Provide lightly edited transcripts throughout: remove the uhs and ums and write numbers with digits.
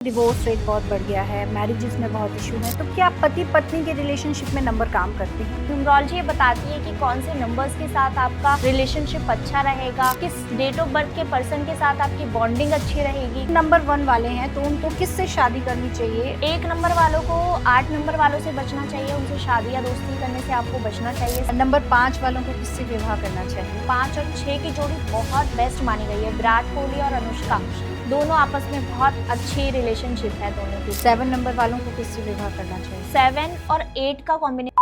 Divorce rate बहुत बढ़ गया है, मैरिजेस में बहुत इशू है, तो क्या पति पत्नी के रिलेशनशिप में नंबर काम करते हैं? न्यूमरोलॉजी ये बताती है कि कौन से नंबर्स के साथ आपका रिलेशनशिप अच्छा रहेगा, किस डेट ऑफ बर्थ के पर्सन के साथ आपकी बॉन्डिंग अच्छी रहेगी। नंबर 1 वाले हैं तो उनको किससे शादी करनी चाहिए? 1 नंबर वालों को 8 नंबर वालों से बचना चाहिए, उनसे शादी या दोस्ती करने से आपको बचना चाहिए। नंबर 5 वालों को किससे विवाह करना चाहिए? 5 और 6 की जोड़ी बहुत बेस्ट मानी गई है। विराट कोहली और अनुष्का दोनों आपस में बहुत अच्छी रिलेशनशिप है दोनों की। 7 नंबर वालों को किससे विवाह करना चाहिए? 7 और 8 का कॉम्बिनेशन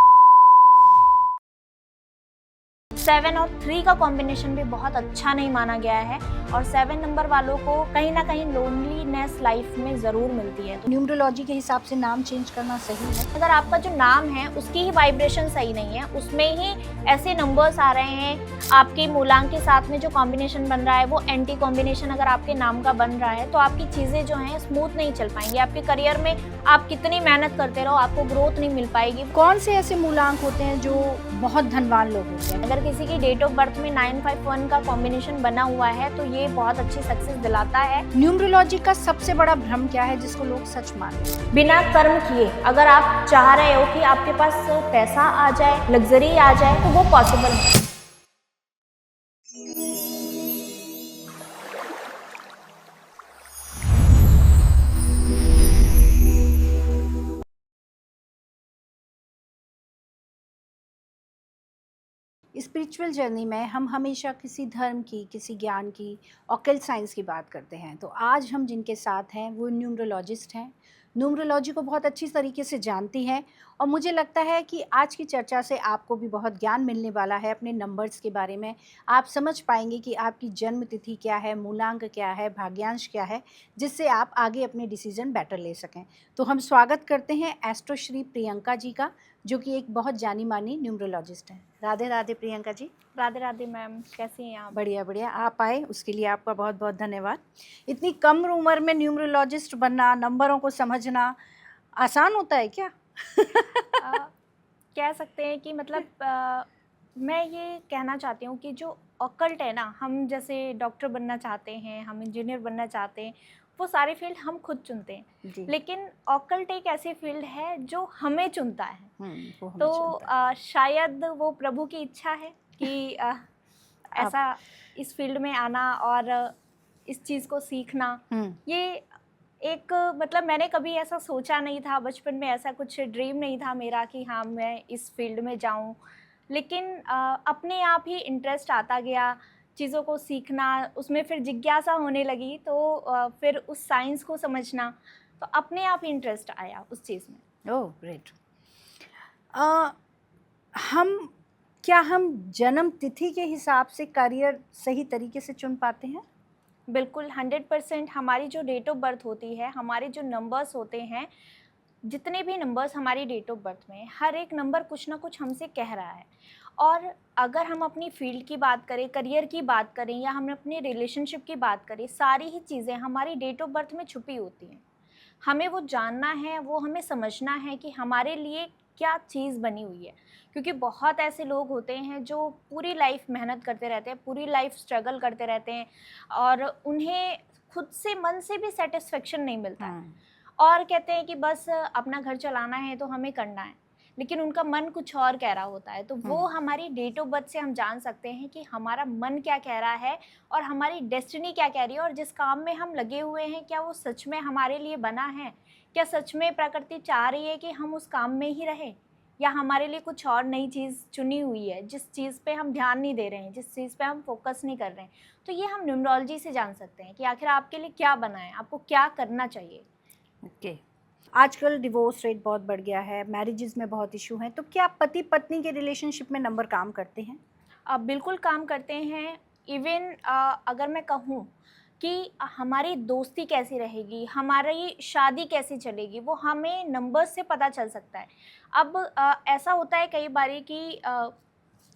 7 और 3 का कॉम्बिनेशन भी बहुत अच्छा नहीं माना गया है और 7 नंबर वालों को कहीं ना कहीं लोनलीनेस लाइफ में ज़रूर मिलती है। तो न्यूमरोलॉजी के हिसाब से नाम चेंज करना सही है? अगर आपका जो नाम है उसकी ही वाइब्रेशन सही नहीं है, उसमें ही ऐसे नंबर्स आ रहे हैं, आपके मूलांक के साथ में जो कॉम्बिनेशन बन रहा है वो एंटी कॉम्बिनेशन अगर आपके नाम का बन रहा है, तो आपकी चीज़ें जो हैं स्मूथ नहीं चल पाएंगी। आपके करियर में आप कितनी मेहनत करते रहो, आपको ग्रोथ नहीं मिल पाएगी। कौन से ऐसे मूलांक होते हैं जो बहुत धनवान लोग होते हैं? अगर किसी की डेट ऑफ बर्थ में 951 का कॉम्बिनेशन बना हुआ है तो ये बहुत अच्छी सक्सेस दिलाता है। न्यूमरोलॉजी का सबसे बड़ा भ्रम क्या है जिसको लोग सच मानते हैं? बिना कर्म किए अगर आप चाह रहे हो कि आपके पास पैसा आ जाए, लग्जरी आ जाए, तो वो पॉसिबल है। स्पिरिचुअल जर्नी में हम हमेशा किसी धर्म की, किसी ज्ञान की, ऑकल्ट साइंस की बात करते हैं। तो आज हम जिनके साथ हैं वो न्यूमरोलॉजिस्ट हैं, न्यूमरोलॉजी को बहुत अच्छी तरीके से जानती हैं और मुझे लगता है कि आज की चर्चा से आपको भी बहुत ज्ञान मिलने वाला है अपने नंबर्स के बारे में। आप समझ पाएंगे कि आपकी जन्म तिथि क्या है, मूलांक क्या है, भाग्यांश क्या है, जिससे आप आगे अपने डिसीजन बेटर ले सकें। तो हम स्वागत करते हैं एस्ट्रो श्री प्रियंका जी का, जो कि एक बहुत जानी मानी न्यूमरोलॉजिस्ट हैं। राधे राधे प्रियंका जी। राधे राधे मैम, कैसी हैं आप? बढ़िया बढ़िया, आप आए उसके लिए आपका बहुत बहुत धन्यवाद। इतनी कम उम्र में न्यूमरोलॉजिस्ट बनना, नंबरों को समझना आसान होता है क्या? कह सकते हैं कि मतलब मैं ये कहना चाहती हूँ कि जो ऑकल्ट है ना, हम जैसे डॉक्टर बनना चाहते हैं, हम इंजीनियर बनना चाहते हैं, वो सारे फील्ड हम खुद चुनते हैं। जी। लेकिन ऑकल्ट एक ऐसी फील्ड है जो हमें चुनता है। वो हमें तो चुनता है। शायद वो प्रभु की इच्छा है कि ऐसा इस फील्ड में आना और इस चीज़ को सीखना। ये एक मतलब मैंने कभी ऐसा सोचा नहीं था, बचपन में ऐसा कुछ ड्रीम नहीं था मेरा कि हाँ मैं इस फील्ड में जाऊं। लेकिन अपने आप ही इंटरेस्ट आता गया चीज़ों को सीखना, उसमें फिर जिज्ञासा होने लगी, तो फिर उस साइंस को समझना, तो अपने आप ही इंटरेस्ट आया उस चीज़ में। Oh great. हम जन्म तिथि के हिसाब से करियर सही तरीके से चुन पाते हैं? बिल्कुल 100% हमारी जो डेट ऑफ बर्थ होती है, हमारे जो नंबर्स होते हैं, जितने भी नंबर्स हमारी डेट ऑफ बर्थ में, हर एक नंबर कुछ ना कुछ हमसे कह रहा है। और अगर हम अपनी फील्ड की बात करें, करियर की बात करें या हम अपने रिलेशनशिप की बात करें, सारी ही चीज़ें हमारी डेट ऑफ बर्थ में छुपी होती हैं। हमें वो जानना है, वो हमें समझना है कि हमारे लिए क्या चीज़ बनी हुई है। क्योंकि बहुत ऐसे लोग होते हैं जो पूरी लाइफ मेहनत करते रहते हैं, पूरी लाइफ स्ट्रगल करते रहते हैं और उन्हें खुद से, मन से भी सेटिस्फेक्शन नहीं मिलता है और कहते हैं कि बस अपना घर चलाना है तो हमें करना है, लेकिन उनका मन कुछ और कह रहा होता है। तो वो हमारी डेट ऑफ बर्थ से हम जान सकते हैं कि हमारा मन क्या कह रहा है और हमारी डेस्टिनी क्या कह रही है, और जिस काम में हम लगे हुए हैं क्या वो सच में हमारे लिए बना है, क्या सच में प्रकृति चाह रही है कि हम उस काम में ही रहें, या हमारे लिए कुछ और नई चीज़ चुनी हुई है जिस चीज़ पे हम ध्यान नहीं दे रहे हैं, जिस चीज़ पे हम फोकस नहीं कर रहे हैं। तो ये हम न्यूमरोलॉजी से जान सकते हैं कि आखिर आपके लिए क्या बना है, आपको क्या करना चाहिए। ओके। आजकल डिवोर्स रेट बहुत बढ़ गया है, मैरिजेस में बहुत इशू हैं, तो क्या पति पत्नी के रिलेशनशिप में नंबर काम करते हैं? बिल्कुल काम करते हैं। इवन अगर मैं कहूँ कि हमारी दोस्ती कैसी रहेगी, हमारी शादी कैसी चलेगी, वो हमें नंबर्स से पता चल सकता है। अब ऐसा होता है कई बारी कि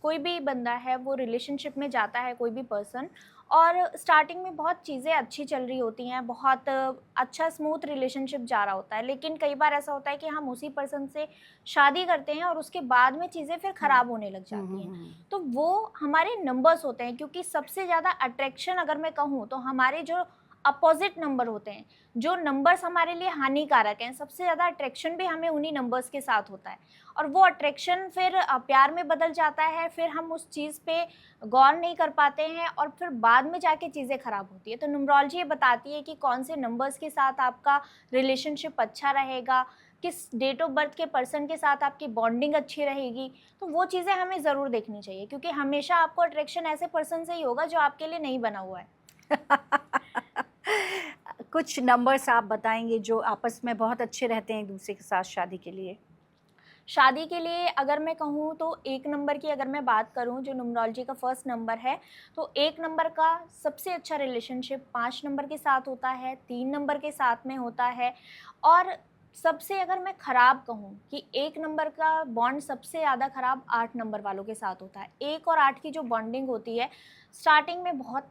कोई भी बंदा है वो रिलेशनशिप में जाता है, कोई भी पर्सन, और स्टार्टिंग में बहुत चीज़ें अच्छी चल रही होती हैं, बहुत अच्छा स्मूथ रिलेशनशिप जा रहा होता है, लेकिन कई बार ऐसा होता है कि हम उसी पर्सन से शादी करते हैं और उसके बाद में चीज़ें फिर ख़राब होने लग जाती हैं। तो वो हमारे नंबर्स होते हैं, क्योंकि सबसे ज़्यादा अट्रैक्शन अगर मैं कहूँ तो हमारे जो अपोजिट नंबर होते हैं, जो नंबर्स हमारे लिए हानिकारक हैं, सबसे ज़्यादा अट्रैक्शन भी हमें उन्हीं नंबर्स के साथ होता है और वो अट्रैक्शन फिर प्यार में बदल जाता है, फिर हम उस चीज़ पे गौर नहीं कर पाते हैं और फिर बाद में जाके चीज़ें ख़राब होती है। तो न्यूमरोलॉजी ये बताती है कि कौन से नंबर्स के साथ आपका रिलेशनशिप अच्छा रहेगा, किस डेट ऑफ बर्थ के पर्सन के साथ आपकी बॉन्डिंग अच्छी रहेगी, तो वो चीज़ें हमें ज़रूर देखनी चाहिए क्योंकि हमेशा आपको अट्रैक्शन ऐसे पर्सन से ही होगा जो आपके लिए नहीं बना हुआ है। कुछ नंबर्स आप बताएंगे जो आपस में बहुत अच्छे रहते हैं एक दूसरे के साथ शादी के लिए? शादी के लिए अगर मैं कहूँ तो 1 नंबर की अगर मैं बात करूँ जो न्यूमरोलॉजी का फर्स्ट नंबर है, तो 1 नंबर का सबसे अच्छा रिलेशनशिप 5 नंबर के साथ होता है, 3 नंबर के साथ में होता है और सबसे अगर मैं ख़राब कहूँ कि 1 नंबर का बॉन्ड सबसे ज़्यादा ख़राब 8 नंबर वालों के साथ होता है। 1 और 8 की जो बॉन्डिंग होती है, स्टार्टिंग में बहुत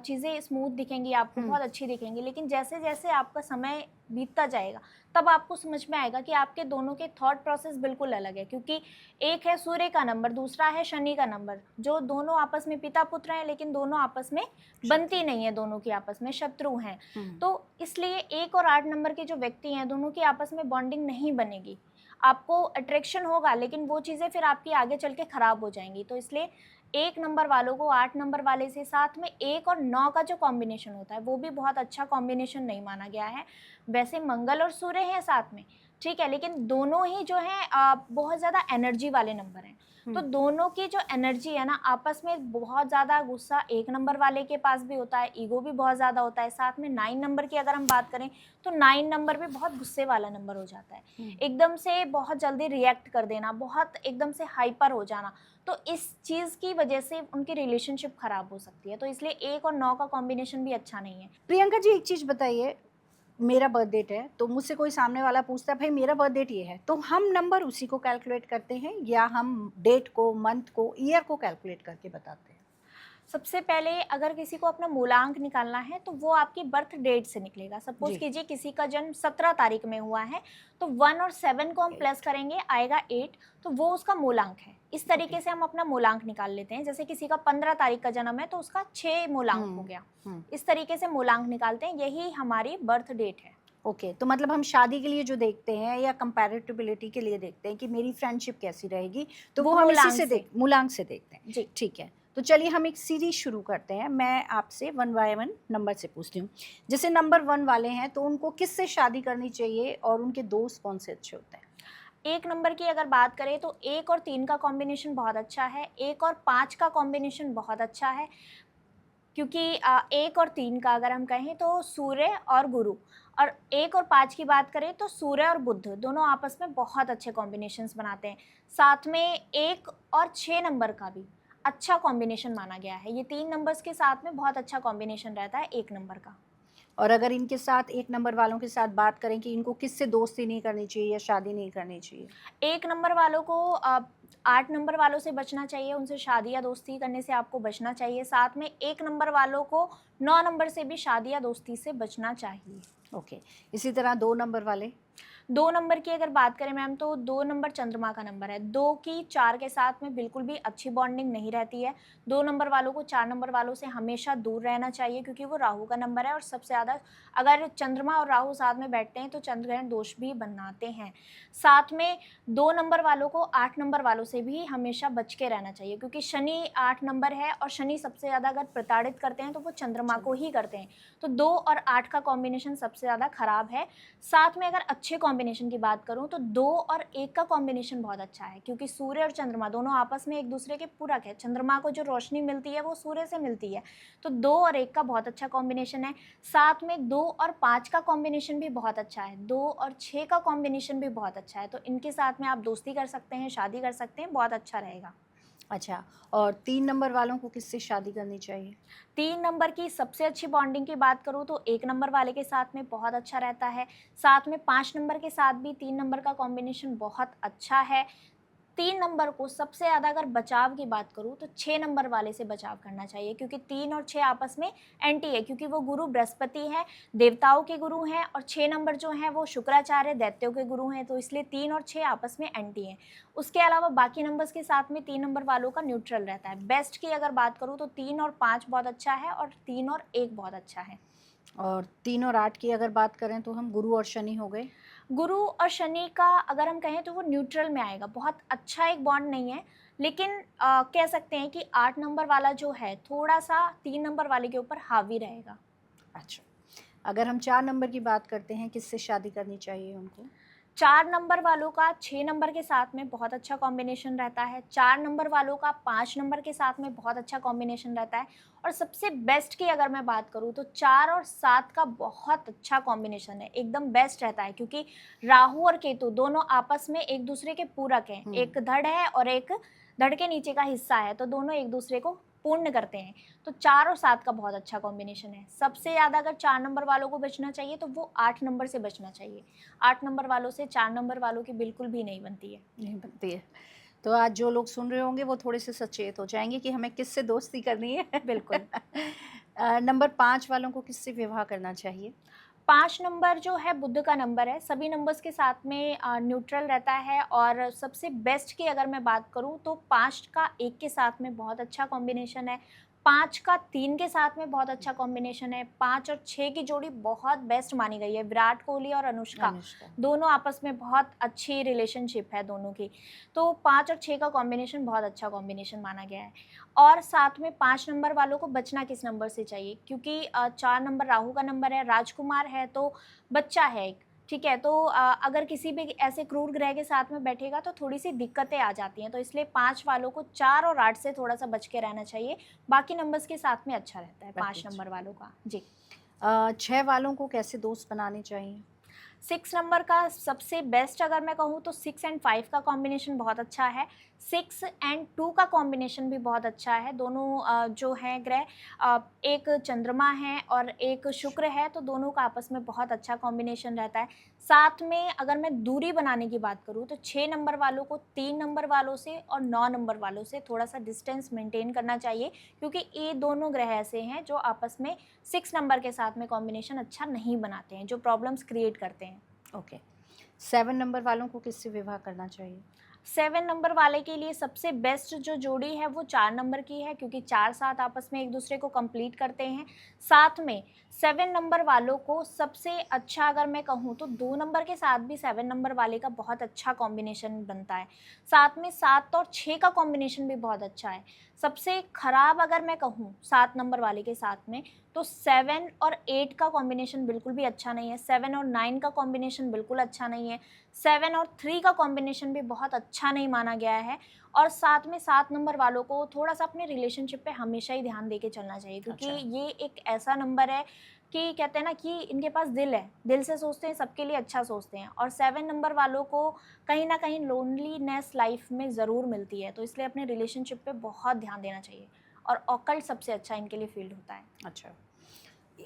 चीज़ें स्मूथ दिखेंगी आपको, हुँ। बहुत अच्छी दिखेंगी, लेकिन जैसे-जैसे आपका समय बीतता जाएगा, तब आपको समझ में आएगा कि आपके दोनों के थॉट प्रोसेस बिल्कुल अलग है क्योंकि एक है सूर्य का नंबर, दूसरा है शनि का नंबर, जो दोनों आपस में पिता-पुत्र हैं, लेकिन दोनों आपस में बनती नहीं है, दोनों की आपस में शत्रु हैं। हुँ। तो इसलिए 1 और 8 नंबर के जो व्यक्ति हैं, दोनों की आपस में बॉन्डिंग नहीं बनेगी। आपको अट्रैक्शन होगा, लेकिन वो चीज़ें फिर आपकी आगे चल के खराब हो जाएँगी। तो इसलिए 1 नंबर वालों को 8 नंबर वाले से साथ में 1 और 9 का जो कॉम्बिनेशन होता है, वो भी बहुत अच्छा कॉम्बिनेशन नहीं माना गया है। वैसे मंगल और सूर्य हैं साथ में, ठीक है, लेकिन दोनों ही जो हैं बहुत ज़्यादा एनर्जी वाले नंबर हैं। तो हुँ। दोनों की जो एनर्जी है ना, आपस में बहुत ज़्यादा गुस्सा 1 नंबर वाले के पास भी होता है, ईगो भी बहुत ज़्यादा होता है। साथ में 9 नंबर की अगर हम बात करें, तो 9 नंबर भी बहुत गुस्से वाला नंबर हो जाता है। हुँ। एकदम से बहुत जल्दी रिएक्ट कर देना, बहुत एकदम से हाइपर हो जाना, तो इस चीज़ की वजह से उनकी रिलेशनशिप खराब हो सकती है। तो इसलिए 1 और 9 का कॉम्बिनेशन भी अच्छा नहीं है। प्रियंका जी, एक चीज़ बताइए, मेरा बर्थ डेट है, तो मुझसे कोई सामने वाला पूछता है, "भई मेरा बर्थ डेट ये है।" तो हम नंबर उसी को कैलकुलेट करते हैं या हम डेट को, मंथ को, ईयर को कैलकुलेट करके बताते हैं? सबसे पहले अगर किसी को अपना मूलांक निकालना है तो वो आपकी बर्थ डेट से निकलेगा। सपोज़ जी। कीजिए किसी का जन्म 17 तारीख में हुआ है, तो 1 और 7 को हम प्लस 8। करेंगे, आएगा 8, तो वो उसका मूलांक है। इस ओके। तरीके से हम अपना मूलांक निकाल लेते हैं। जैसे किसी का 15 तारीख का जन्म है तो उसका 6 मूलांक हो हुँ। गया। हुँ। इस तरीके से मूलांक निकालते हैं, यही हमारी बर्थ डेट है। ओके, तो मतलब हम शादी के लिए जो देखते हैं या कंपैरेटिबिलिटी के लिए देखते हैं कि मेरी फ्रेंडशिप कैसी रहेगी, तो वो वो हम इसी मूलांक से से। मूलांक से देखते हैं। जी। ठीक है, तो चलिए हम एक सीरीज़ शुरू करते हैं। मैं आपसे वन बाय वन नंबर से पूछती हूँ। जैसे नंबर 1 वाले हैं, तो उनको किससे शादी करनी चाहिए और उनके दोस्त कौन से अच्छे होते हैं? 1 नंबर की अगर बात करें तो 1 और 3 का कॉम्बिनेशन बहुत अच्छा है, 1 और 5 का कॉम्बिनेशन बहुत अच्छा है। क्योंकि 1 और 3 का अगर हम कहें तो सूर्य और गुरु, और 1 और 5 की बात करें तो सूर्य और बुध दोनों आपस में बहुत अच्छे कॉम्बिनेशंस बनाते हैं। साथ में 1 और 6 नंबर का भी अच्छा कॉम्बिनेशन माना गया है। ये 3 नंबर्स के साथ में बहुत अच्छा कॉम्बिनेशन रहता है 1 नंबर का। और अगर इनके साथ 1 नंबर वालों के साथ बात करें कि इनको किससे दोस्ती नहीं करनी चाहिए या शादी नहीं करनी चाहिए? 1 नंबर वालों को 8 नंबर वालों से बचना चाहिए, उनसे शादी या दोस्ती करने से आपको बचना चाहिए। साथ में 1 नंबर वालों को 9 नंबर से भी शादी या दोस्ती से बचना चाहिए। ओके, इसी तरह 2 नंबर वाले? 2 नंबर की अगर बात करें मैम तो 2 नंबर चंद्रमा का नंबर है। 2 की 4 के साथ में बिल्कुल भी अच्छी बॉन्डिंग नहीं रहती है। 2 नंबर वालों को 4 नंबर वालों से हमेशा दूर रहना चाहिए क्योंकि वो राहु का नंबर है और सबसे ज़्यादा अगर चंद्रमा और राहु साथ में बैठते हैं तो चंद्रग्रहण दोष भी बनाते हैं। साथ में 2 नंबर वालों को 8 नंबर वालों से भी हमेशा बच के रहना चाहिए क्योंकि शनि 8 नंबर है और शनि सबसे ज़्यादा अगर प्रताड़ित करते हैं तो वो चंद्रमा को ही करते हैं। तो 2 और 8 का कॉम्बिनेशन सबसे ज़्यादा खराब है। साथ में अगर अच्छे कॉम्बिनेशन की बात करूँ तो 2 और 1 का कॉम्बिनेशन बहुत अच्छा है क्योंकि सूर्य और चंद्रमा दोनों आपस में एक दूसरे के पूरक है। चंद्रमा को जो रोशनी मिलती है वो सूर्य से मिलती है। तो 2 और 1 का बहुत अच्छा कॉम्बिनेशन है। साथ में 2 और 5 का कॉम्बिनेशन भी बहुत अच्छा है। 2 और 6 का कॉम्बिनेशन भी बहुत अच्छा है। तो इनके साथ में आप दोस्ती कर सकते हैं, शादी कर सकते हैं, बहुत अच्छा रहेगा। अच्छा, और 3 नंबर वालों को किससे शादी करनी चाहिए? 3 नंबर की सबसे अच्छी बॉन्डिंग की बात करूँ तो 1 नंबर वाले के साथ में बहुत अच्छा रहता है। साथ में 5 नंबर के साथ भी 3 नंबर का कॉम्बिनेशन बहुत अच्छा है। 3 नंबर को सबसे ज़्यादा अगर बचाव की बात करूँ तो 6 नंबर वाले से बचाव करना चाहिए क्योंकि 3 और 6 आपस में एंटी है क्योंकि वो गुरु बृहस्पति हैं, देवताओं के गुरु हैं, और 6 नंबर जो हैं वो शुक्राचार्य दैत्यों के गुरु हैं, तो इसलिए 3 और 6 आपस में एंटी हैं। उसके अलावा बाकी नंबर्स के साथ में 3 नंबर वालों का न्यूट्रल रहता है। बेस्ट की अगर बात करूँ तो 3 और 5 बहुत अच्छा है और 3 और 1 बहुत अच्छा है। और 3 और 8 की अगर बात करें तो हम गुरु और शनि हो गए। गुरु और शनि का अगर हम कहें तो वो न्यूट्रल में आएगा, बहुत अच्छा एक बॉन्ड नहीं है, लेकिन कह सकते हैं कि 8 नंबर वाला जो है थोड़ा-सा 3 नंबर वाले के ऊपर हावी रहेगा। अच्छा, अगर हम 4 नंबर की बात करते हैं, किससे शादी करनी चाहिए उनको? 4 नंबर वालों का 6 नंबर के साथ में बहुत अच्छा कॉम्बिनेशन रहता है, 4 नंबर वालों का 5 नंबर के साथ में बहुत अच्छा कॉम्बिनेशन रहता है, और सबसे बेस्ट की अगर मैं बात करूँ तो 4 और 7 का बहुत अच्छा कॉम्बिनेशन है, एकदम बेस्ट रहता है, क्योंकि राहु और केतु दोनों आपस में एक दूसरे के पूरक हैं, एक धड़ है और एक धड़ के नीचे का हिस्सा है, तो दोनों एक दूसरे को पूर्ण करते हैं। तो 4 और 7 का बहुत अच्छा कॉम्बिनेशन है। सबसे ज़्यादा अगर 4 नंबर वालों को बचना चाहिए तो वो 8 नंबर से बचना चाहिए। 8 नंबर वालों से 4 नंबर वालों की बिल्कुल भी नहीं बनती है। नहीं बनती है। तो आज जो लोग सुन रहे होंगे वो थोड़े से सचेत हो जाएँगे कि हमें किससे दोस्ती करनी है। बिल्कुल। नंबर 5 वालों को किससे विवाह करना चाहिए? 5 नंबर जो है बुध का नंबर है, सभी नंबर्स के साथ में न्यूट्रल रहता है, और सबसे बेस्ट की अगर मैं बात करूँ तो 5 का 1 के साथ में बहुत अच्छा कॉम्बिनेशन है, 5 का 3 के साथ में बहुत अच्छा कॉम्बिनेशन है, 5 और 6 की जोड़ी बहुत बेस्ट मानी गई है। विराट कोहली और अनुष्का अनुष्का। दोनों आपस में बहुत अच्छी रिलेशनशिप है दोनों की। तो 5 और 6 का कॉम्बिनेशन बहुत अच्छा कॉम्बिनेशन माना गया है। और साथ में 5 नंबर वालों को बचना किस नंबर से चाहिए, क्योंकि 4 नंबर राहु का नंबर है, राजकुमार है, तो बच्चा है एक, ठीक है? तो अगर किसी भी ऐसे क्रूर ग्रह के साथ में बैठेगा तो थोड़ी-सी दिक्कतें आ जाती हैं, तो इसलिए 5 वालों को 4 और 8 से थोड़ा-सा बच के रहना चाहिए, बाकी नंबर्स के साथ में अच्छा रहता है 5 बाकी नंबर वालों का। जी। 6 वालों को कैसे दोस्त बनाने चाहिए? 6 नंबर का सबसे बेस्ट अगर मैं कहूँ तो 6 एंड 5 का कॉम्बिनेशन बहुत अच्छा है। 6 एंड 2 का कॉम्बिनेशन भी बहुत अच्छा है। दोनों जो हैं ग्रह, एक चंद्रमा है और एक शुक्र है, तो दोनों का आपस में बहुत अच्छा कॉम्बिनेशन रहता है। साथ में अगर मैं दूरी बनाने की बात करूँ तो 6 नंबर वालों को 3 नंबर वालों से और 9 नंबर वालों से थोड़ा-सा डिस्टेंस मेंटेन करना चाहिए, क्योंकि ये दोनों ग्रह ऐसे हैं जो आपस में 6 नंबर के साथ में कॉम्बिनेशन अच्छा नहीं बनाते हैं, जो प्रॉब्लम्स क्रिएट करते हैं। ओके। 7 नंबर वालों को किससे विवाह करना चाहिए? 7 नंबर वाले के लिए सबसे बेस्ट जो जोड़ी है वो 4 नंबर की है, क्योंकि 4-7 आपस में एक दूसरे को कंप्लीट करते हैं। साथ में 7 नंबर वालों को सबसे अच्छा अगर मैं कहूँ तो 2 नंबर के साथ भी 7 नंबर वाले का बहुत अच्छा कॉम्बिनेशन बनता है। साथ में 7 और 6 का कॉम्बिनेशन भी बहुत अच्छा है। सबसे खराब अगर मैं कहूँ 7 नंबर वाले के साथ में तो 7 और 8 का कॉम्बिनेशन बिल्कुल भी अच्छा नहीं है, 7 और 9 का कॉम्बिनेशन बिल्कुल अच्छा नहीं है, 7 और 3 का कॉम्बिनेशन भी बहुत अच्छा नहीं माना गया है, और साथ में 7 नंबर वालों को थोड़ा-सा अपने रिलेशनशिप पे हमेशा ही ध्यान देके चलना चाहिए, क्योंकि अच्छा। ये एक ऐसा नंबर है कि कहते हैं ना कि इनके पास दिल है, दिल से सोचते हैं, सबके लिए अच्छा सोचते हैं, और 7 नंबर वालों को कहीं न कहीं लोनलीनेस लाइफ में ज़रूर मिलती है, तो इसलिए अपने रिलेशनशिप पे बहुत ध्यान देना चाहिए, और ऑकल्ट सबसे अच्छा इनके लिए फ़ील्ड होता है। अच्छा।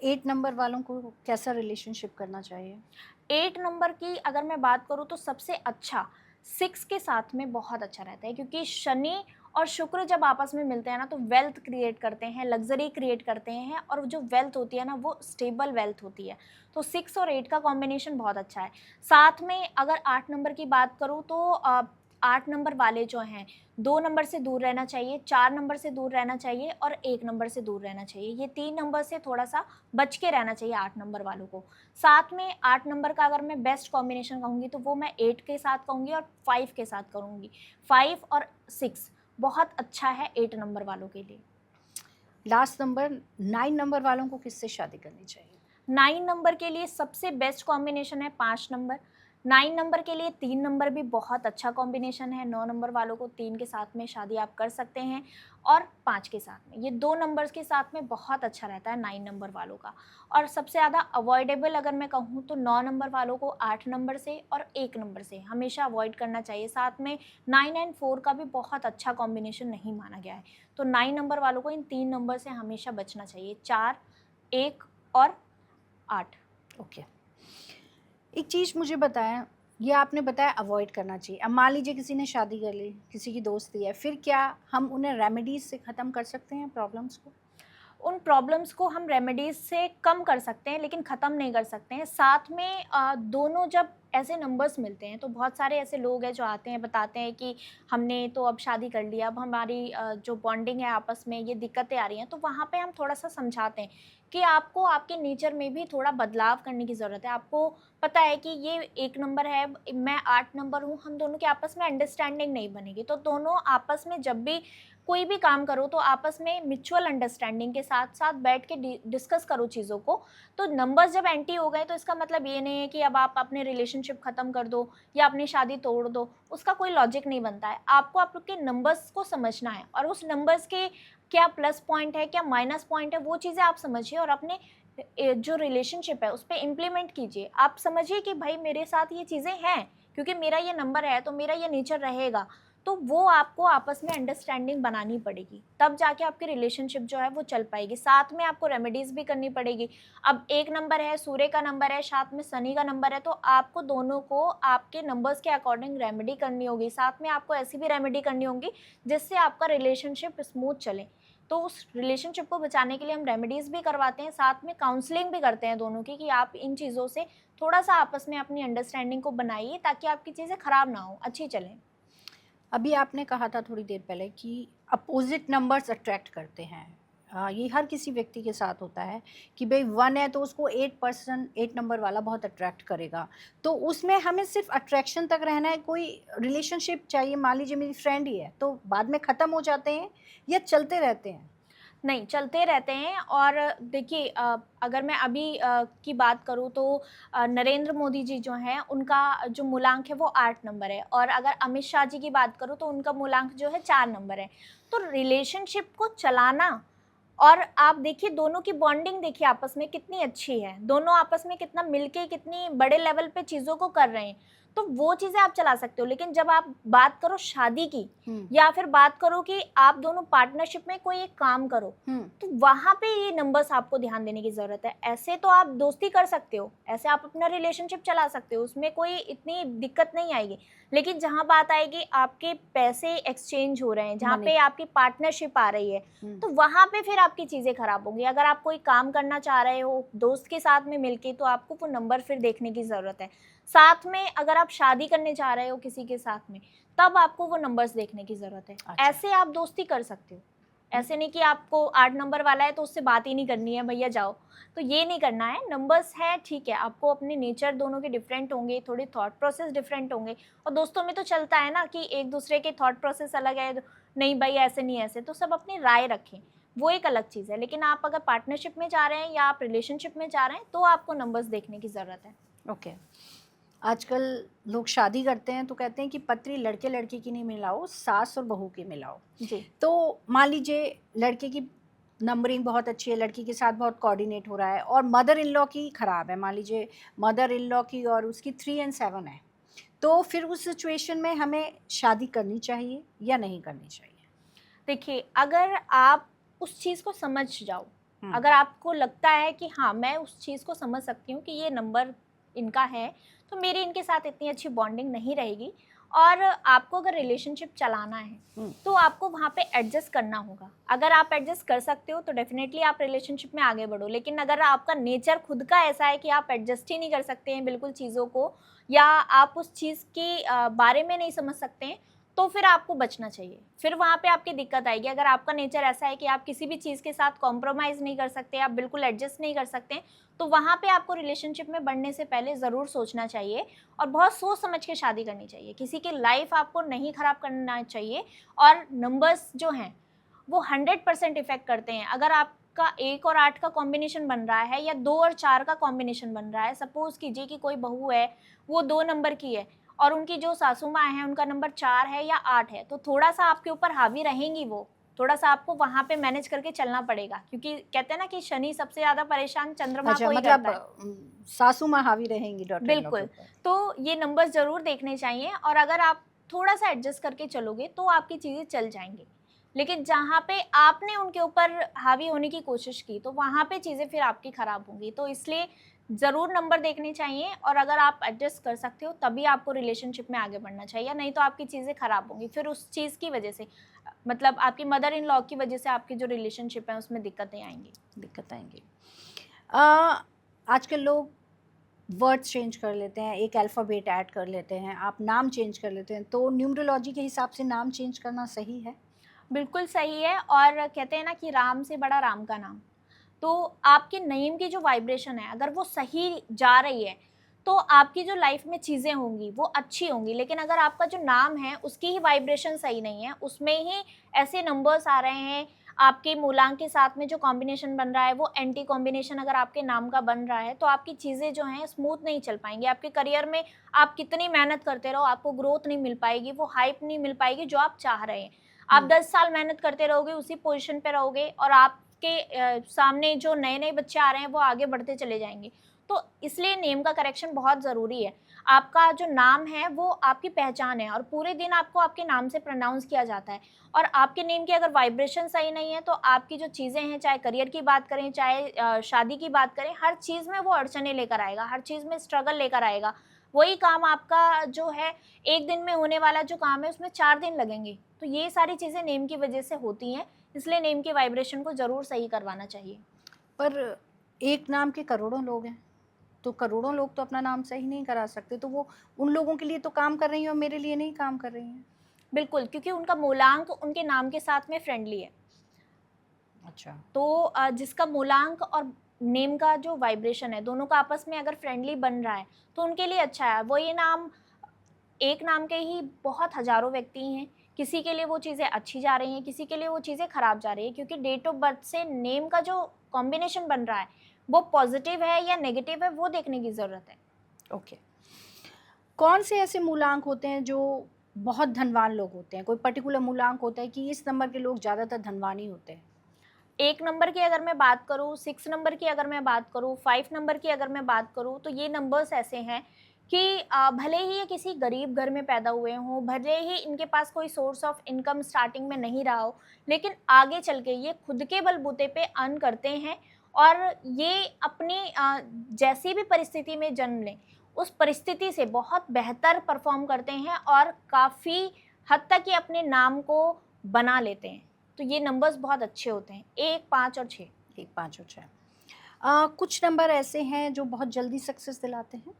8 नंबर वालों को कैसा रिलेशनशिप करना चाहिए? 8 नंबर की अगर मैं बात करूँ तो सबसे अच्छा 6 के साथ में बहुत अच्छा रहता है, क्योंकि शनि और शुक्र जब आपस में मिलते हैं ना तो वेल्थ क्रिएट करते हैं, लग्ज़री क्रिएट करते हैं, और जो वेल्थ होती है ना वो स्टेबल वेल्थ होती है। तो 6 और 8 का कॉम्बिनेशन बहुत अच्छा है। साथ में अगर 8 नंबर की बात करूँ तो 8 नंबर वाले जो हैं 2 नंबर से दूर रहना चाहिए, 4 नंबर से दूर रहना चाहिए और 1 नंबर से दूर रहना चाहिए। ये 3 नंबर से थोड़ा-सा बच के रहना चाहिए 8 नंबर वालों को। साथ में 8 नंबर का अगर मैं बेस्ट कॉम्बिनेशन कहूँगी तो वो मैं 8 के साथ कहूँगी और 5 के साथ कहूँगी। 5 और 6 बहुत अच्छा है 8 नंबर वालों के लिए। लास्ट नंबर 9 नंबर वालों को किससे शादी करनी चाहिए? 9 नंबर के लिए सबसे बेस्ट कॉम्बिनेशन है 5 नंबर। 9 नंबर के लिए 3 नंबर भी बहुत अच्छा कॉम्बिनेशन है। 9 नंबर वालों को 3 के साथ में शादी आप कर सकते हैं, और 5 के साथ में। ये 2 नंबर्स के साथ में बहुत अच्छा रहता है 9 नंबर वालों का। और सबसे ज़्यादा अवॉइडेबल अगर मैं कहूँ तो 9 नंबर वालों को 8 नंबर से और 1 नंबर से हमेशा अवॉइड करना चाहिए। साथ में 9 एंड 4 का भी बहुत अच्छा कॉम्बिनेशन नहीं माना गया है। तो 9 नंबर वालों को इन 3 नंबर से हमेशा बचना चाहिए, 4, 1 और 8। ओके। एक चीज़ मुझे बताएँ, ये आपने बताया अवॉइड करना चाहिए। अब मान लीजिए किसी ने शादी कर ली, किसी की दोस्ती है, फिर क्या हम उन्हें रेमेडीज़ से ख़त्म कर सकते हैं प्रॉब्लम्स को? उन प्रॉब्लम्स को हम रेमेडीज़ से कम कर सकते हैं, लेकिन ख़त्म नहीं कर सकते हैं। साथ में दोनों जब ऐसे नंबर्स मिलते हैं। तो बहुत सारे ऐसे लोग हैं जो आते हैं, बताते हैं कि हमने तो अब शादी कर लिया, अब हमारी जो बॉन्डिंग है आपस में ये दिक्कतें आ रही हैं। तो वहाँ पे हम थोड़ा-सा समझाते हैं कि आपको आपके नेचर में भी थोड़ा बदलाव करने की ज़रूरत है। आपको पता है कि ये 1 नंबर है, मैं 8 नंबर हूँ, हम दोनों की आपस में अंडरस्टैंडिंग नहीं बनेगी। तो दोनों आपस में जब भी कोई भी काम करो तो आपस में म्यूचुअल अंडरस्टैंडिंग के साथ-साथ बैठ के डिस्कस करो चीज़ों को। तो नंबर्स जब एंटी हो गए तो इसका मतलब ये नहीं है कि अब आप अपने रिलेशनशिप ख़त्म कर दो या अपनी शादी तोड़ दो, उसका कोई लॉजिक नहीं बनता है। आपको आपके नंबर्स को समझना है और उस नंबर्स के क्या प्लस पॉइंट है, क्या माइनस पॉइंट है, वो चीज़ें आप समझिए और अपने जो रिलेशनशिप है उस पे इम्प्लीमेंट कीजिए। आप समझिए कि भाई मेरे साथ ये चीज़ें हैं, क्योंकि मेरा ये नंबर है तो मेरा ये नेचर रहेगा। तो वो आपको आपस में अंडरस्टैंडिंग बनानी पड़ेगी, तब जाके आपकी रिलेशनशिप जो है वो चल पाएगी। साथ में आपको रेमेडीज़ भी करनी पड़ेगी। अब 1 नंबर है, सूर्य का नंबर है, साथ में शनि का नंबर है, तो आपको दोनों को आपके नंबर्स के अकॉर्डिंग रेमेडी करनी होगी। साथ में आपको ऐसी भी रेमेडी करनी होगी जिससे आपका रिलेशनशिप स्मूथ चले। तो उस रिलेशनशिप को बचाने के लिए हम रेमेडीज़ भी करवाते हैं, साथ में काउंसलिंग भी करते हैं दोनों की कि आप इन चीज़ों से थोड़ा-सा आपस में अपनी अंडरस्टैंडिंग को बनाइए ताकि आपकी चीज़ें खराब ना हो, अच्छी चलें। अभी आपने कहा था थोड़ी देर पहले कि अपोजिट नंबर्स अट्रैक्ट करते हैं। ये हर किसी व्यक्ति के साथ होता है कि भाई 1 है तो उसको 8 नंबर वाला बहुत अट्रैक्ट करेगा। तो उसमें हमें सिर्फ अट्रैक्शन तक रहना है, कोई रिलेशनशिप चाहिए, मान लीजिए मेरी फ्रेंड ही है तो बाद में ख़त्म हो जाते हैं या चलते रहते हैं? नहीं, चलते रहते हैं। और देखिए अगर मैं अभी की बात करूँ तो नरेंद्र मोदी जी जो हैं उनका जो मूलांक है वो 8 नंबर है, और अगर अमित शाह जी की बात करूँ तो उनका मूलांक जो है 4 नंबर है। तो रिलेशनशिप को चलाना, और आप देखिए दोनों की बॉन्डिंग देखिए आपस में कितनी अच्छी है, दोनों आपस में कितना मिलके कितनी बड़े लेवल पे चीज़ों को कर रहे हैं, तो वो चीज़ें आप चला सकते हो। लेकिन जब आप बात करो शादी की, या फिर बात करो कि आप दोनों पार्टनरशिप में कोई एक काम करो, तो वहाँ पे ये नंबर्स आपको ध्यान देने की ज़रूरत है। ऐसे तो आप दोस्ती कर सकते हो, ऐसे आप अपना रिलेशनशिप चला सकते हो, उसमें कोई इतनी दिक्कत नहीं आएगी। लेकिन जहाँ बात आएगी आपके पैसे एक्सचेंज हो रहे हैं, जहाँ मनी। पे आपकी पार्टनरशिप आ रही है, तो वहाँ पे फिर आपकी चीज़ें खराब होंगी। अगर आप कोई काम करना चाह रहे हो दोस्त के साथ में मिलके, तो आपको वो नंबर फिर देखने की ज़रूरत है। साथ में अगर आप शादी करने जा रहे हो किसी के साथ में, तब आपको वो नंबर्स देखने की ज़रूरत है। अच्छा। ऐसे आप दोस्ती कर सकते हो। ऐसे नहीं कि आपको 8 नंबर वाला है तो उससे बात ही नहीं करनी है, भैया जाओ। तो ये नहीं करना है, नंबर्स है ठीक है, आपको अपने नेचर दोनों के डिफरेंट होंगे, थोड़े थॉट प्रोसेस डिफरेंट होंगे, और दोस्तों में तो चलता है ना कि एक दूसरे के थॉट प्रोसेस अलग है, नहीं भाई ऐसे नहीं ऐसे, तो सब अपनी राय रखें, वो एक अलग चीज़ है। लेकिन आप अगर पार्टनरशिप में जा रहे हैं या आप रिलेशनशिप में जा रहे हैं, तो आपको नंबर्स देखने की ज़रूरत है। ओके। आजकल लोग शादी करते हैं तो कहते हैं कि पत्री लड़के लड़के की नहीं मिलाओ, सास और बहू की मिलाओ। जी। तो मान लीजिए लड़के की नंबरिंग बहुत अच्छी है, लड़की के साथ बहुत कोऑर्डिनेट हो रहा है, और मदर इन लॉ की ख़राब है, मान लीजिए मदर इन लॉ की और उसकी 3 एंड 7 है, तो फिर उस सिचुएशन में हमें शादी करनी चाहिए या नहीं करनी चाहिए? देखिए, अगर आप उस चीज़ को समझ जाओ, अगर आपको लगता है कि हाँ, मैं उस चीज़ को समझ सकती हूँ कि ये नंबर इनका है, तो मेरी इनके साथ इतनी अच्छी बॉन्डिंग नहीं रहेगी, और आपको अगर रिलेशनशिप चलाना है, तो आपको वहाँ पे एडजस्ट करना होगा। अगर आप एडजस्ट कर सकते हो, तो डेफ़िनेटली आप रिलेशनशिप में आगे बढ़ो। लेकिन अगर आपका नेचर खुद का ऐसा है कि आप एडजस्ट ही नहीं कर सकते हैं बिल्कुल चीज़ों को, या आप उस चीज़ की बारे में नहीं समझ सकते हैं, तो फिर आपको बचना चाहिए। फिर वहाँ पे आपकी दिक्कत आएगी। अगर आपका नेचर ऐसा है कि आप किसी भी चीज़ के साथ कॉम्प्रोमाइज़ नहीं कर सकते, आप बिल्कुल एडजस्ट नहीं कर सकते, तो वहाँ पे आपको रिलेशनशिप में बढ़ने से पहले ज़रूर सोचना चाहिए और बहुत सोच समझ के शादी करनी चाहिए। किसी की लाइफ़ आपको नहीं ख़राब करना चाहिए, और नंबर्स जो हैं, वो 100% इफ़ेक्ट करते हैं। अगर आपका 1 और 8 का कॉम्बिनेशन बन रहा है या 2 और 4 का कॉम्बिनेशन बन रहा है, सपोज़ कीजिए कि कोई बहू है, वो 2 नंबर की है, और उनकी जो सासू माँ हैं उनका नंबर 4 है या 8 है, तो थोड़ा-सा आपके ऊपर हावी रहेंगी वो, थोड़ा-सा आपको वहाँ पे मैनेज करके चलना पड़ेगा, क्योंकि कहते हैं ना कि शनि सबसे ज़्यादा परेशान चंद्रमा अच्छा, को ही मतलब करता है। सासू माँ हावी रहेंगी डॉटर इन लॉ के बिल्कुल, ऊपर। तो ये नंबर्स ज़रूर देखने चाहिए, और अगर आप थोड़ा-सा एडजस्ट करके चलोगे तो आपकी चीज़ें चल जाएँगी। लेकिन जहाँ पे आपने उनके ऊपर हावी होने की कोशिश की, तो वहाँ पे चीज़ें फिर आपकी ख़राब होंगी। तो इसलिए ज़रूर नंबर देखने चाहिए, और अगर आप एडजस्ट कर सकते हो तभी आपको रिलेशनशिप में आगे बढ़ना चाहिए, नहीं तो आपकी चीज़ें ख़राब होंगी। फिर उस चीज़ की वजह से मतलब आपकी मदर इन लॉ की वजह से आपकी जो रिलेशनशिप है उसमें दिक्कतें आएँगी। दिक्कत आएंगी। आजकल लोग वर्ड्स चेंज कर लेते हैं, एक अल्फ़ाबेट ऐड कर लेते हैं, आप नाम चेंज कर लेते हैं, तो न्यूमरोलॉजी के हिसाब से नाम चेंज करना सही है? बिल्कुल सही है। और कहते हैं ना कि राम से बड़ा राम का नाम। तो आपके नेम की जो वाइब्रेशन है, अगर वो सही जा रही है, तो आपकी जो लाइफ में चीज़ें होंगी वो अच्छी होंगी। लेकिन अगर आपका जो नाम है उसकी ही वाइब्रेशन सही नहीं है, उसमें ही ऐसे नंबर्स आ रहे हैं, आपके मूलांक के साथ में जो कॉम्बिनेशन बन रहा है वो एंटी कॉम्बिनेशन अगर आपके नाम का बन रहा है, तो आपकी चीज़ें जो हैं स्मूथ नहीं चल पाएँगी। आपके करियर में आप कितनी मेहनत करते रहो, आपको ग्रोथ नहीं मिल पाएगी, वो हाइप नहीं मिल पाएगी जो आप चाह रहे हैं। आप हुँ। 10 साल मेहनत करते रहोगे, उसी पोज़ीशन पे रहोगे और आपके सामने जो नए-नए बच्चे आ रहे हैं वो आगे बढ़ते चले जाएँगे। तो इसलिए नेम का करेक्शन बहुत ज़रूरी है। आपका जो नाम है वो आपकी पहचान है और पूरे दिन आपको आपके नाम से प्रोनाउंस किया जाता है। और आपके नेम की अगर वाइब्रेशन सही नहीं है, तो आपकी जो चीज़ें हैं, चाहे करियर की बात करें, चाहे शादी की बात करें, हर चीज़ में वो अड़चनें लेकर आएगा, हर चीज़ में स्ट्रगल लेकर आएगा। वही काम आपका जो है 1 दिन में होने वाला जो काम है उसमें 4 दिन लगेंगे। तो ये सारी चीज़ें नेम की वजह से होती हैं, इसलिए नेम के वाइब्रेशन को ज़रूर सही करवाना चाहिए। पर एक नाम के करोड़ों लोग हैं, तो करोड़ों लोग तो अपना नाम सही नहीं करा सकते, तो वो उन लोगों के लिए तो काम कर रही हैं और मेरे लिए नहीं काम कर रही हैं। बिल्कुल, क्योंकि उनका मूलांक उनके नाम के साथ में फ्रेंडली है। अच्छा। तो जिसका मूलांक और नेम का जो वाइब्रेशन है, दोनों का आपस में अगर फ्रेंडली बन रहा है, तो उनके लिए अच्छा है। वो ये नाम एक नाम के ही बहुत हज़ारों व्यक्ति हैं, किसी के लिए वो चीज़ें अच्छी जा रही हैं, किसी के लिए वो चीज़ें खराब जा रही हैं, क्योंकि डेट ऑफ बर्थ से नेम का जो कॉम्बिनेशन बन रहा है, वो पॉज़िटिव है या नेगेटिव है, वो देखने की ज़रूरत है। ओके। कौन से ऐसे मूलांक होते हैं जो बहुत धनवान लोग होते हैं? कोई पर्टिकुलर मूलांक होता है कि इस नंबर के लोग ज़्यादातर धनवान ही होते हैं? 1 नंबर की अगर मैं बात करूँ, 6 नंबर की अगर मैं बात करूँ, 5 नंबर की अगर मैं बात करूँ, तो ये नंबर्स ऐसे हैं कि भले ही ये किसी गरीब घर में पैदा हुए हों, भले ही इनके पास कोई सोर्स ऑफ इनकम स्टार्टिंग में नहीं रहा हो, लेकिन आगे चल के ये खुद के बलबूते पे अर्न करते हैं और ये अपनी जैसी भी परिस्थिति में जन्म लें, उस परिस्थिति से बहुत बेहतर परफ़ॉर्म करते हैं और काफ़ी हद तक ये अपने नाम को बना लेते हैं। तो ये नंबर्स बहुत अच्छे होते हैं, 1, 5 और 6। 1, 5 और 6। कुछ नंबर ऐसे हैं जो बहुत जल्दी सक्सेस दिलाते हैं?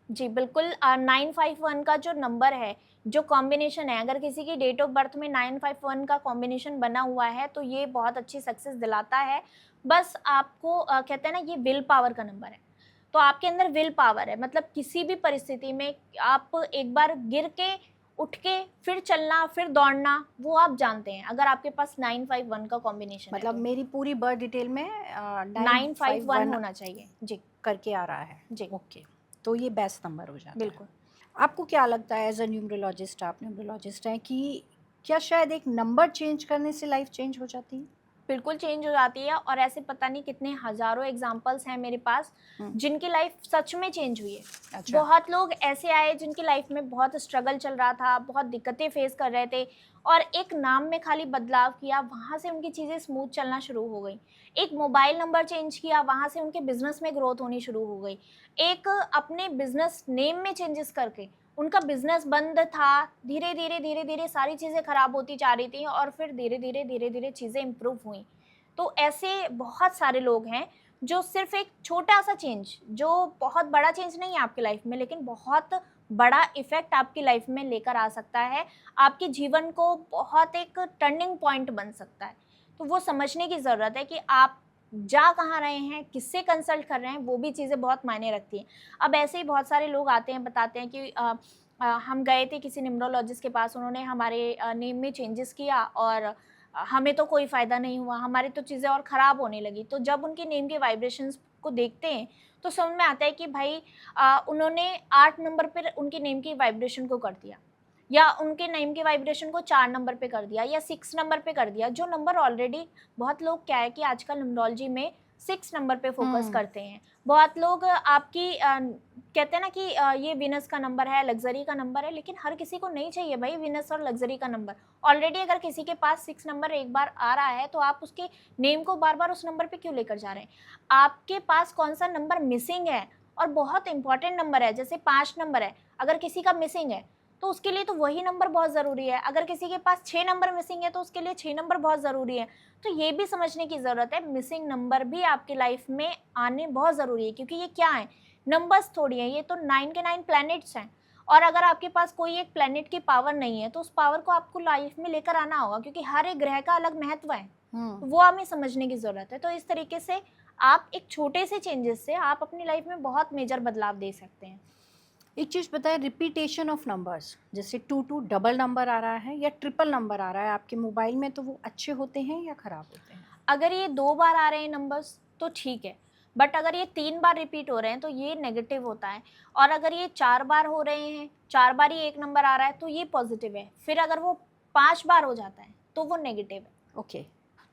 जी, बिल्कुल 951 का जो नंबर है, जो कॉम्बिनेशन है, अगर किसी की डेट ऑफ बर्थ में 951 का कॉम्बिनेशन बना हुआ है, तो ये बहुत अच्छी सक्सेस दिलाता है। बस आपको कहते हैं ना, ये विल पावर का नंबर है। तो आपके अंदर विल पावर है, मतलब किसी भी परिस्थिति में आप एक बार गिर के, उठ के, फिर चलना, फिर दौड़ना, वो आप जानते हैं, अगर आपके पास 951 का कॉम्बिनेशन है मतलब तो। मेरी पूरी बर्थ डिटेल में 951 951 होना चाहिए। जी, करके आ रहा है। जी, ओके, तो ये बेस्ट नंबर हो जाता है। बिल्कुल। आपको क्या लगता है एज़ अ न्यूमरोलॉजिस्ट, आप न्यूमरोलॉजिस्ट हैं, कि क्या शायद एक नंबर चेंज करने से लाइफ चेंज हो जाती है? बिल्कुल चेंज हो जाती है और ऐसे पता नहीं कितने हज़ारों एग्ज़ाम्पल्स हैं मेरे पास, हुँ, जिनकी लाइफ़ सच में चेंज हुई है। अच्छा। बहुत लोग ऐसे आए जिनकी लाइफ़ में बहुत स्ट्रगल चल रहा था, बहुत दिक्कतें फ़ेस कर रहे थे और एक नाम में खाली बदलाव किया, वहाँ से उनकी चीज़ें स्मूथ चलना शुरू हो गई। एक मोबाइल नंबर चेंज किया, वहाँ से उनके बिज़नेस में ग्रोथ होनी शुरू हो गई। एक अपने बिज़नेस नेम में चेंजेस करके उनका बिज़नेस बंद था, धीरे-धीरे, धीरे-धीरे सारी चीज़ें खराब होती जा रही थी और फिर धीरे-धीरे, धीरे-धीरे चीज़ें इम्प्रूव हुईं। तो ऐसे बहुत सारे लोग हैं जो सिर्फ एक छोटा-सा चेंज, जो बहुत बड़ा चेंज नहीं है आपकी लाइफ में, लेकिन बहुत बड़ा इफ़ेक्ट आपकी लाइफ में लेकर आ सकता है, आपके जीवन को बहुत एक टर्निंग पॉइंट बन सकता है। तो वो समझने की ज़रूरत है कि आप जा कहाँ रहे हैं, किससे कंसल्ट कर रहे हैं, वो भी चीज़ें बहुत मायने रखती हैं। अब ऐसे ही बहुत सारे लोग आते हैं, बताते हैं कि हम गए थे किसी न्यूमरोलॉजिस्ट के पास, उन्होंने हमारे नेम में चेंजेस किया और हमें तो कोई फ़ायदा नहीं हुआ, हमारी तो चीज़ें और ख़राब होने लगी। तो जब उनके नेम के वाइब्रेशंस को देखते हैं, तो समझ में आता है कि भाई उन्होंने 8 नंबर पर उनके नेम की वाइब्रेशन को कर दिया या उनके नेम के वाइब्रेशन को 4 नंबर पे कर दिया या 6 नंबर पे कर दिया, जो नंबर ऑलरेडी बहुत लोग क्या है कि आजकल न्यूमरोलॉजी में 6 नंबर पे फ़ोकस हुँ, करते हैं। बहुत लोग आपकी कहते हैं ना कि ये वीनस का नंबर है, लग्ज़री का नंबर है, लेकिन हर किसी को नहीं चाहिए भई वीनस और लग्ज़री का नंबर। ऑलरेडी अगर किसी के पास 6 नंबर एक बार आ रहा है, तो आप उसके नेम को बार-बार उस नंबर पे क्यों लेकर जा रहे हैं? आपके पास कौन-सा नंबर मिसिंग है और बहुत इम्पोर्टेंट नंबर है, जैसे 5 नंबर है, अगर किसी का मिसिंग है, तो उसके लिए तो वही नंबर बहुत ज़रूरी है। अगर किसी के पास 6 नंबर मिसिंग है, तो उसके लिए 6 नंबर बहुत ज़रूरी है। तो ये भी समझने की ज़रूरत है, मिसिंग नंबर भी आपकी लाइफ में आने बहुत ज़रूरी है, क्योंकि ये क्या है, नंबर्स थोड़ी है, ये तो 9 के 9 प्लैनेट्स हैं। और अगर आपके पास कोई एक प्लैनेट की पावर नहीं है तो उस पावर को आपको लाइफ में लेकर आना होगा, क्योंकि हर एक ग्रह का अलग महत्व है, तो वो हमें समझने की ज़रूरत है। तो इस तरीके से आप एक छोटे से चेंजेस से आप अपनी लाइफ में बहुत मेजर बदलाव दे सकते हैं। एक चीज़ बताएं, रिपीटेशन ऑफ नंबर्स, जैसे 22 डबल नंबर आ रहा है या ट्रिपल नंबर आ रहा है आपके मोबाइल में, तो वो अच्छे होते हैं या ख़राब होते हैं? अगर ये 2 बार आ रहे हैं नंबर्स तो ठीक है, बट अगर ये 3 बार रिपीट हो रहे हैं तो ये नेगेटिव होता है। और अगर ये 4 बार हो रहे हैं, 4 बार ही एक नंबर आ रहा है तो ये पॉजिटिव है। फिर अगर वो 5 बार हो जाता है तो वो नेगेटिव है। ओके,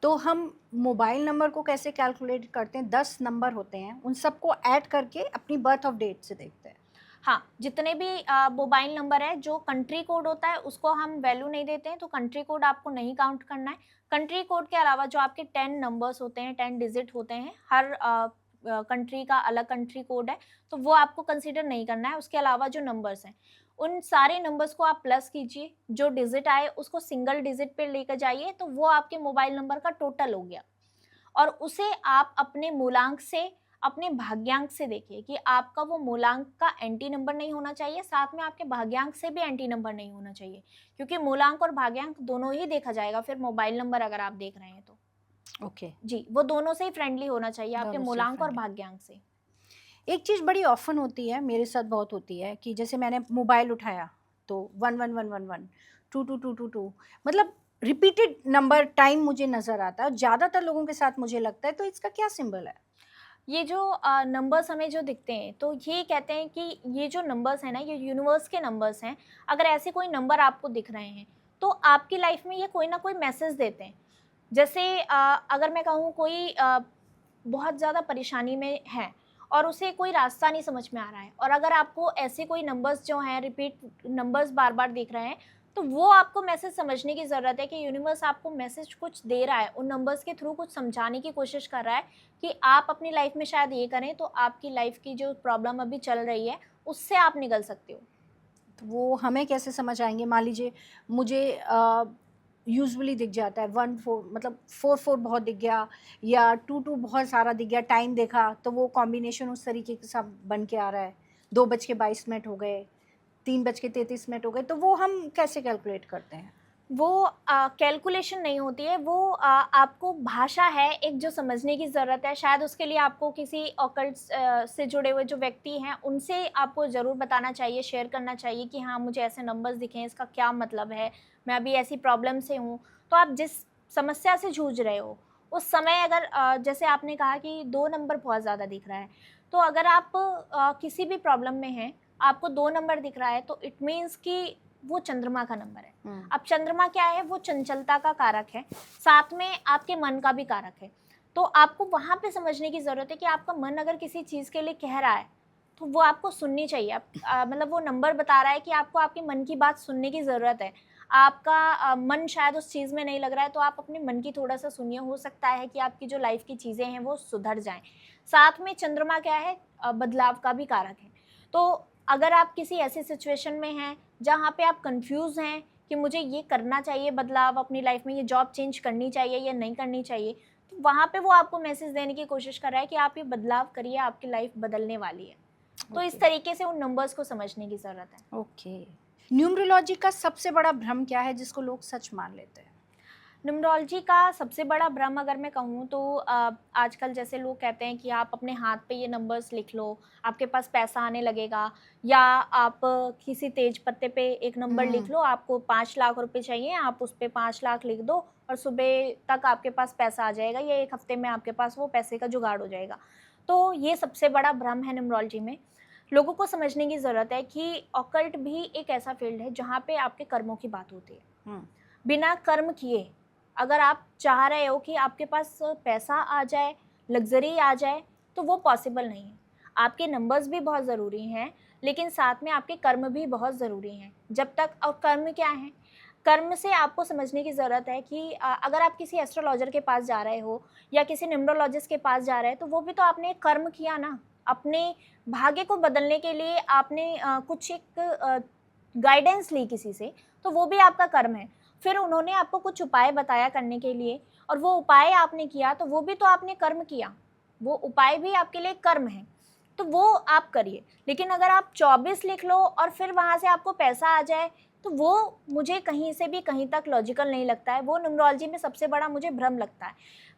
तो हम मोबाइल नंबर को कैसे कैलकुलेट करते हैं? 10 नंबर होते हैं, उन सबको ऐड करके अपनी बर्थ ऑफ डेट से देखते हैं। हाँ, जितने भी मोबाइल नंबर है, जो कंट्री कोड होता है उसको हम वैल्यू नहीं देते हैं, तो कंट्री कोड आपको नहीं काउंट करना है। कंट्री कोड के अलावा जो आपके 10 नंबर्स होते हैं, 10 डिजिट होते हैं, हर कंट्री का अलग कंट्री कोड है, तो वो आपको कंसीडर नहीं करना है। उसके अलावा जो नंबर्स हैं, उन सारे नंबर्स को आप प्लस कीजिए, जो डिजिट आए उसको सिंगल डिजिट पे लेकर जाइए, तो वो आपके मोबाइल नंबर का टोटल हो गया। और उसे आप अपने मूलांक से, अपने भाग्यांक से देखिए कि आपका वो मूलांक का एंटी नंबर नहीं होना चाहिए, साथ में आपके भाग्यांक से भी एंटी नंबर नहीं होना चाहिए, क्योंकि मूलांक और भाग्यांक दोनों ही देखा जाएगा फिर मोबाइल नंबर अगर आप देख रहे हैं तो। ओके, जी, वो दोनों से ही फ्रेंडली होना चाहिए, आपके दोनों से मूलांक और friendly। भाग्यांक से। एक चीज़ बड़ी ऑफन होती है, मेरे साथ बहुत होती है, कि जैसे मैंने मोबाइल उठाया तो 111111, 222222, मतलब रिपीटेड नंबर टाइम मुझे नज़र आता है, और ज़्यादातर लोगों के साथ मुझे लगता है। तो इसका क्या सिंबल है? ये जो नंबर्स हमें जो दिखते हैं, तो ये कहते हैं कि ये जो नंबर्स हैं ना, ये यूनिवर्स के नंबर्स हैं। अगर ऐसे कोई नंबर आपको दिख रहे हैं तो आपकी लाइफ में ये कोई ना कोई मैसेज देते हैं। जैसे अगर मैं कहूँ कोई बहुत ज़्यादा परेशानी में है और उसे कोई रास्ता नहीं समझ में आ रहा है, और अगर आपको ऐसे कोई नंबर्स जो हैं, रिपीट नंबर्स बार बार दिख रहे हैं, तो वो आपको मैसेज समझने की ज़रूरत है कि यूनिवर्स आपको मैसेज कुछ दे रहा है, उन नंबर्स के थ्रू कुछ समझाने की कोशिश कर रहा है कि आप अपनी लाइफ में शायद ये करें तो आपकी लाइफ की जो प्रॉब्लम अभी चल रही है उससे आप निकल सकते हो। तो वो हमें कैसे समझ आएंगे? मान लीजिए मुझे यूजुअली दिख जाता है 14, मतलब 44 बहुत दिख गया, या 22 बहुत सारा दिख गया, टाइम देखा तो वो कॉम्बिनेशन उस तरीके के साथ बन के आ रहा है, 2:22 हो गए, 3:33 हो गए, तो वो हम कैसे कैलकुलेट करते हैं? वो कैलकुलेशन नहीं होती है, वो आपको भाषा है एक जो समझने की ज़रूरत है। शायद उसके लिए आपको किसी ऑकल्ट से जुड़े हुए जो व्यक्ति हैं उनसे आपको ज़रूर बताना चाहिए, शेयर करना चाहिए कि हाँ, मुझे ऐसे नंबर्स दिखे हैं, इसका क्या मतलब है, मैं अभी ऐसी प्रॉब्लम से हूँ। तो आप जिस समस्या से जूझ रहे हो उस समय अगर जैसे आपने कहा कि 2 नंबर बहुत ज़्यादा दिख रहा है, तो अगर आप किसी भी प्रॉब्लम में हैं, आपको 2 नंबर दिख रहा है तो इट मीन्स कि वो चंद्रमा का नंबर है। अब चंद्रमा क्या है? वो चंचलता का कारक है, साथ में आपके मन का भी कारक है। तो आपको वहाँ पे समझने की ज़रूरत है कि आपका मन अगर किसी चीज़ के लिए कह रहा है, तो वो आपको सुननी चाहिए। मतलब वो नंबर बता रहा है कि आपको आपके मन की बात सुनने की ज़रूरत है। आपका मन शायद उस चीज़ में नहीं लग रहा है, तो आप अपने मन की थोड़ा-सा सुनिए, हो सकता है कि आपकी जो लाइफ़ की चीज़ें हैं, वो सुधर जाएँ। साथ में चंद्रमा क्या है? बदलाव का भी कारक है। तो अगर आप किसी ऐसी सिचुएशन में हैं जहाँ पे आप कंफ्यूज हैं कि मुझे ये करना चाहिए बदलाव अपनी लाइफ में, ये जॉब चेंज करनी चाहिए या नहीं करनी चाहिए, तो वहाँ पे वो आपको मैसेज देने की कोशिश कर रहा है कि आप ये बदलाव करिए, आपकी लाइफ बदलने वाली है। तो इस ओके, तरीके से उन नंबर्स को समझने की ज़रूरत है। ओके। न्यूमरोलॉजी का सबसे बड़ा भ्रम क्या है जिसको लोग सच मान लेते हैं? न्यूमरोलॉजी का सबसे बड़ा भ्रम अगर मैं कहूँ तो आजकल जैसे लोग कहते हैं कि आप अपने हाथ पे ये नंबर्स लिख लो, आपके पास पैसा आने लगेगा, या आप किसी तेज पत्ते पे एक नंबर लिख लो, आपको 5 लाख रुपए चाहिए, आप उस पे 5 लाख लिख दो और सुबह तक आपके पास पैसा आ जाएगा, या 1 हफ्ते में आपके पास वो पैसे का जुगाड़ हो जाएगा। तो ये सबसे बड़ा भ्रम है न्यूमरोलॉजी में। लोगों को समझने की ज़रूरत है कि ऑकल्ट भी एक ऐसा फील्ड है जहाँ पे आपके कर्मों की बात होती है। हम्म, बिना कर्म किए अगर आप चाह रहे हो कि आपके पास पैसा आ जाए, लग्ज़री आ जाए, तो वो पॉसिबल नहीं है। आपके नंबर्स भी बहुत ज़रूरी हैं, लेकिन साथ में आपके कर्म भी बहुत ज़रूरी हैं। जब तक, और कर्म क्या हैं? कर्म से आपको समझने की ज़रूरत है कि अगर आप किसी एस्ट्रोलॉजर के पास जा रहे हो या किसी न्यूमरोलॉजिस्ट के पास जा रहे हैं, तो वो भी तो आपने एक कर्म किया ना। अपने भाग्य को बदलने के लिए आपने कुछ एक गाइडेंस ली किसी से, तो वो भी आपका कर्म है। फिर उन्होंने आपको कुछ उपाय बताया करने के लिए और वो उपाय आपने किया, तो वो भी तो आपने कर्म किया। वो उपाय भी आपके लिए कर्म है। तो वो आप करिए। लेकिन अगर आप 24 लिख लो और फिर वहाँ से आपको पैसा आ जाए, तो वो मुझे कहीं से भी कहीं तक लॉजिकल नहीं लगता है। वो न्यूमरोलॉजी में सबसे बड़ा मुझे भ्रम लगता है।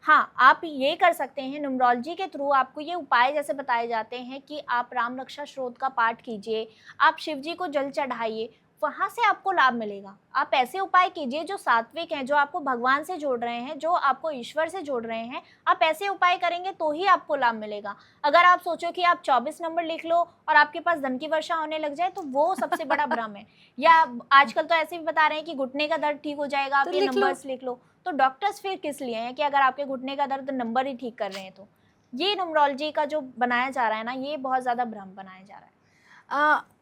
हाँ, आप ये कर सकते हैं, न्यूमरोलॉजी के थ्रू आपको ये उपाय जैसे बताए जाते हैं कि आप राम रक्षा स्तोत्र का पाठ कीजिए, आप शिव जी को जल चढ़ाइए, वहाँ से आपको लाभ मिलेगा। आप ऐसे उपाय कीजिए जो सात्विक हैं, जो आपको भगवान से जोड़ रहे हैं, जो आपको ईश्वर से जोड़ रहे हैं। आप ऐसे उपाय करेंगे तो ही आपको लाभ मिलेगा। अगर आप सोचो कि आप 24 नंबर लिख लो और आपके पास धन की वर्षा होने लग जाए, तो वो सबसे बड़ा भ्रम है। या आजकल तो ऐसे भी बता रहे हैं कि घुटने का दर्द ठीक हो जाएगा, आप तो ये लिख लो। नंबर्स लिख लो। तो डॉक्टर्स फिर किस लिए हैं कि अगर आपके घुटने का दर्द नंबर ही ठीक कर रहे हैं तो। ये न्यूमरोलॉजी का जो बनाया जा रहा है ना, ये बहुत ज़्यादा भ्रम बनाया जा रहा है।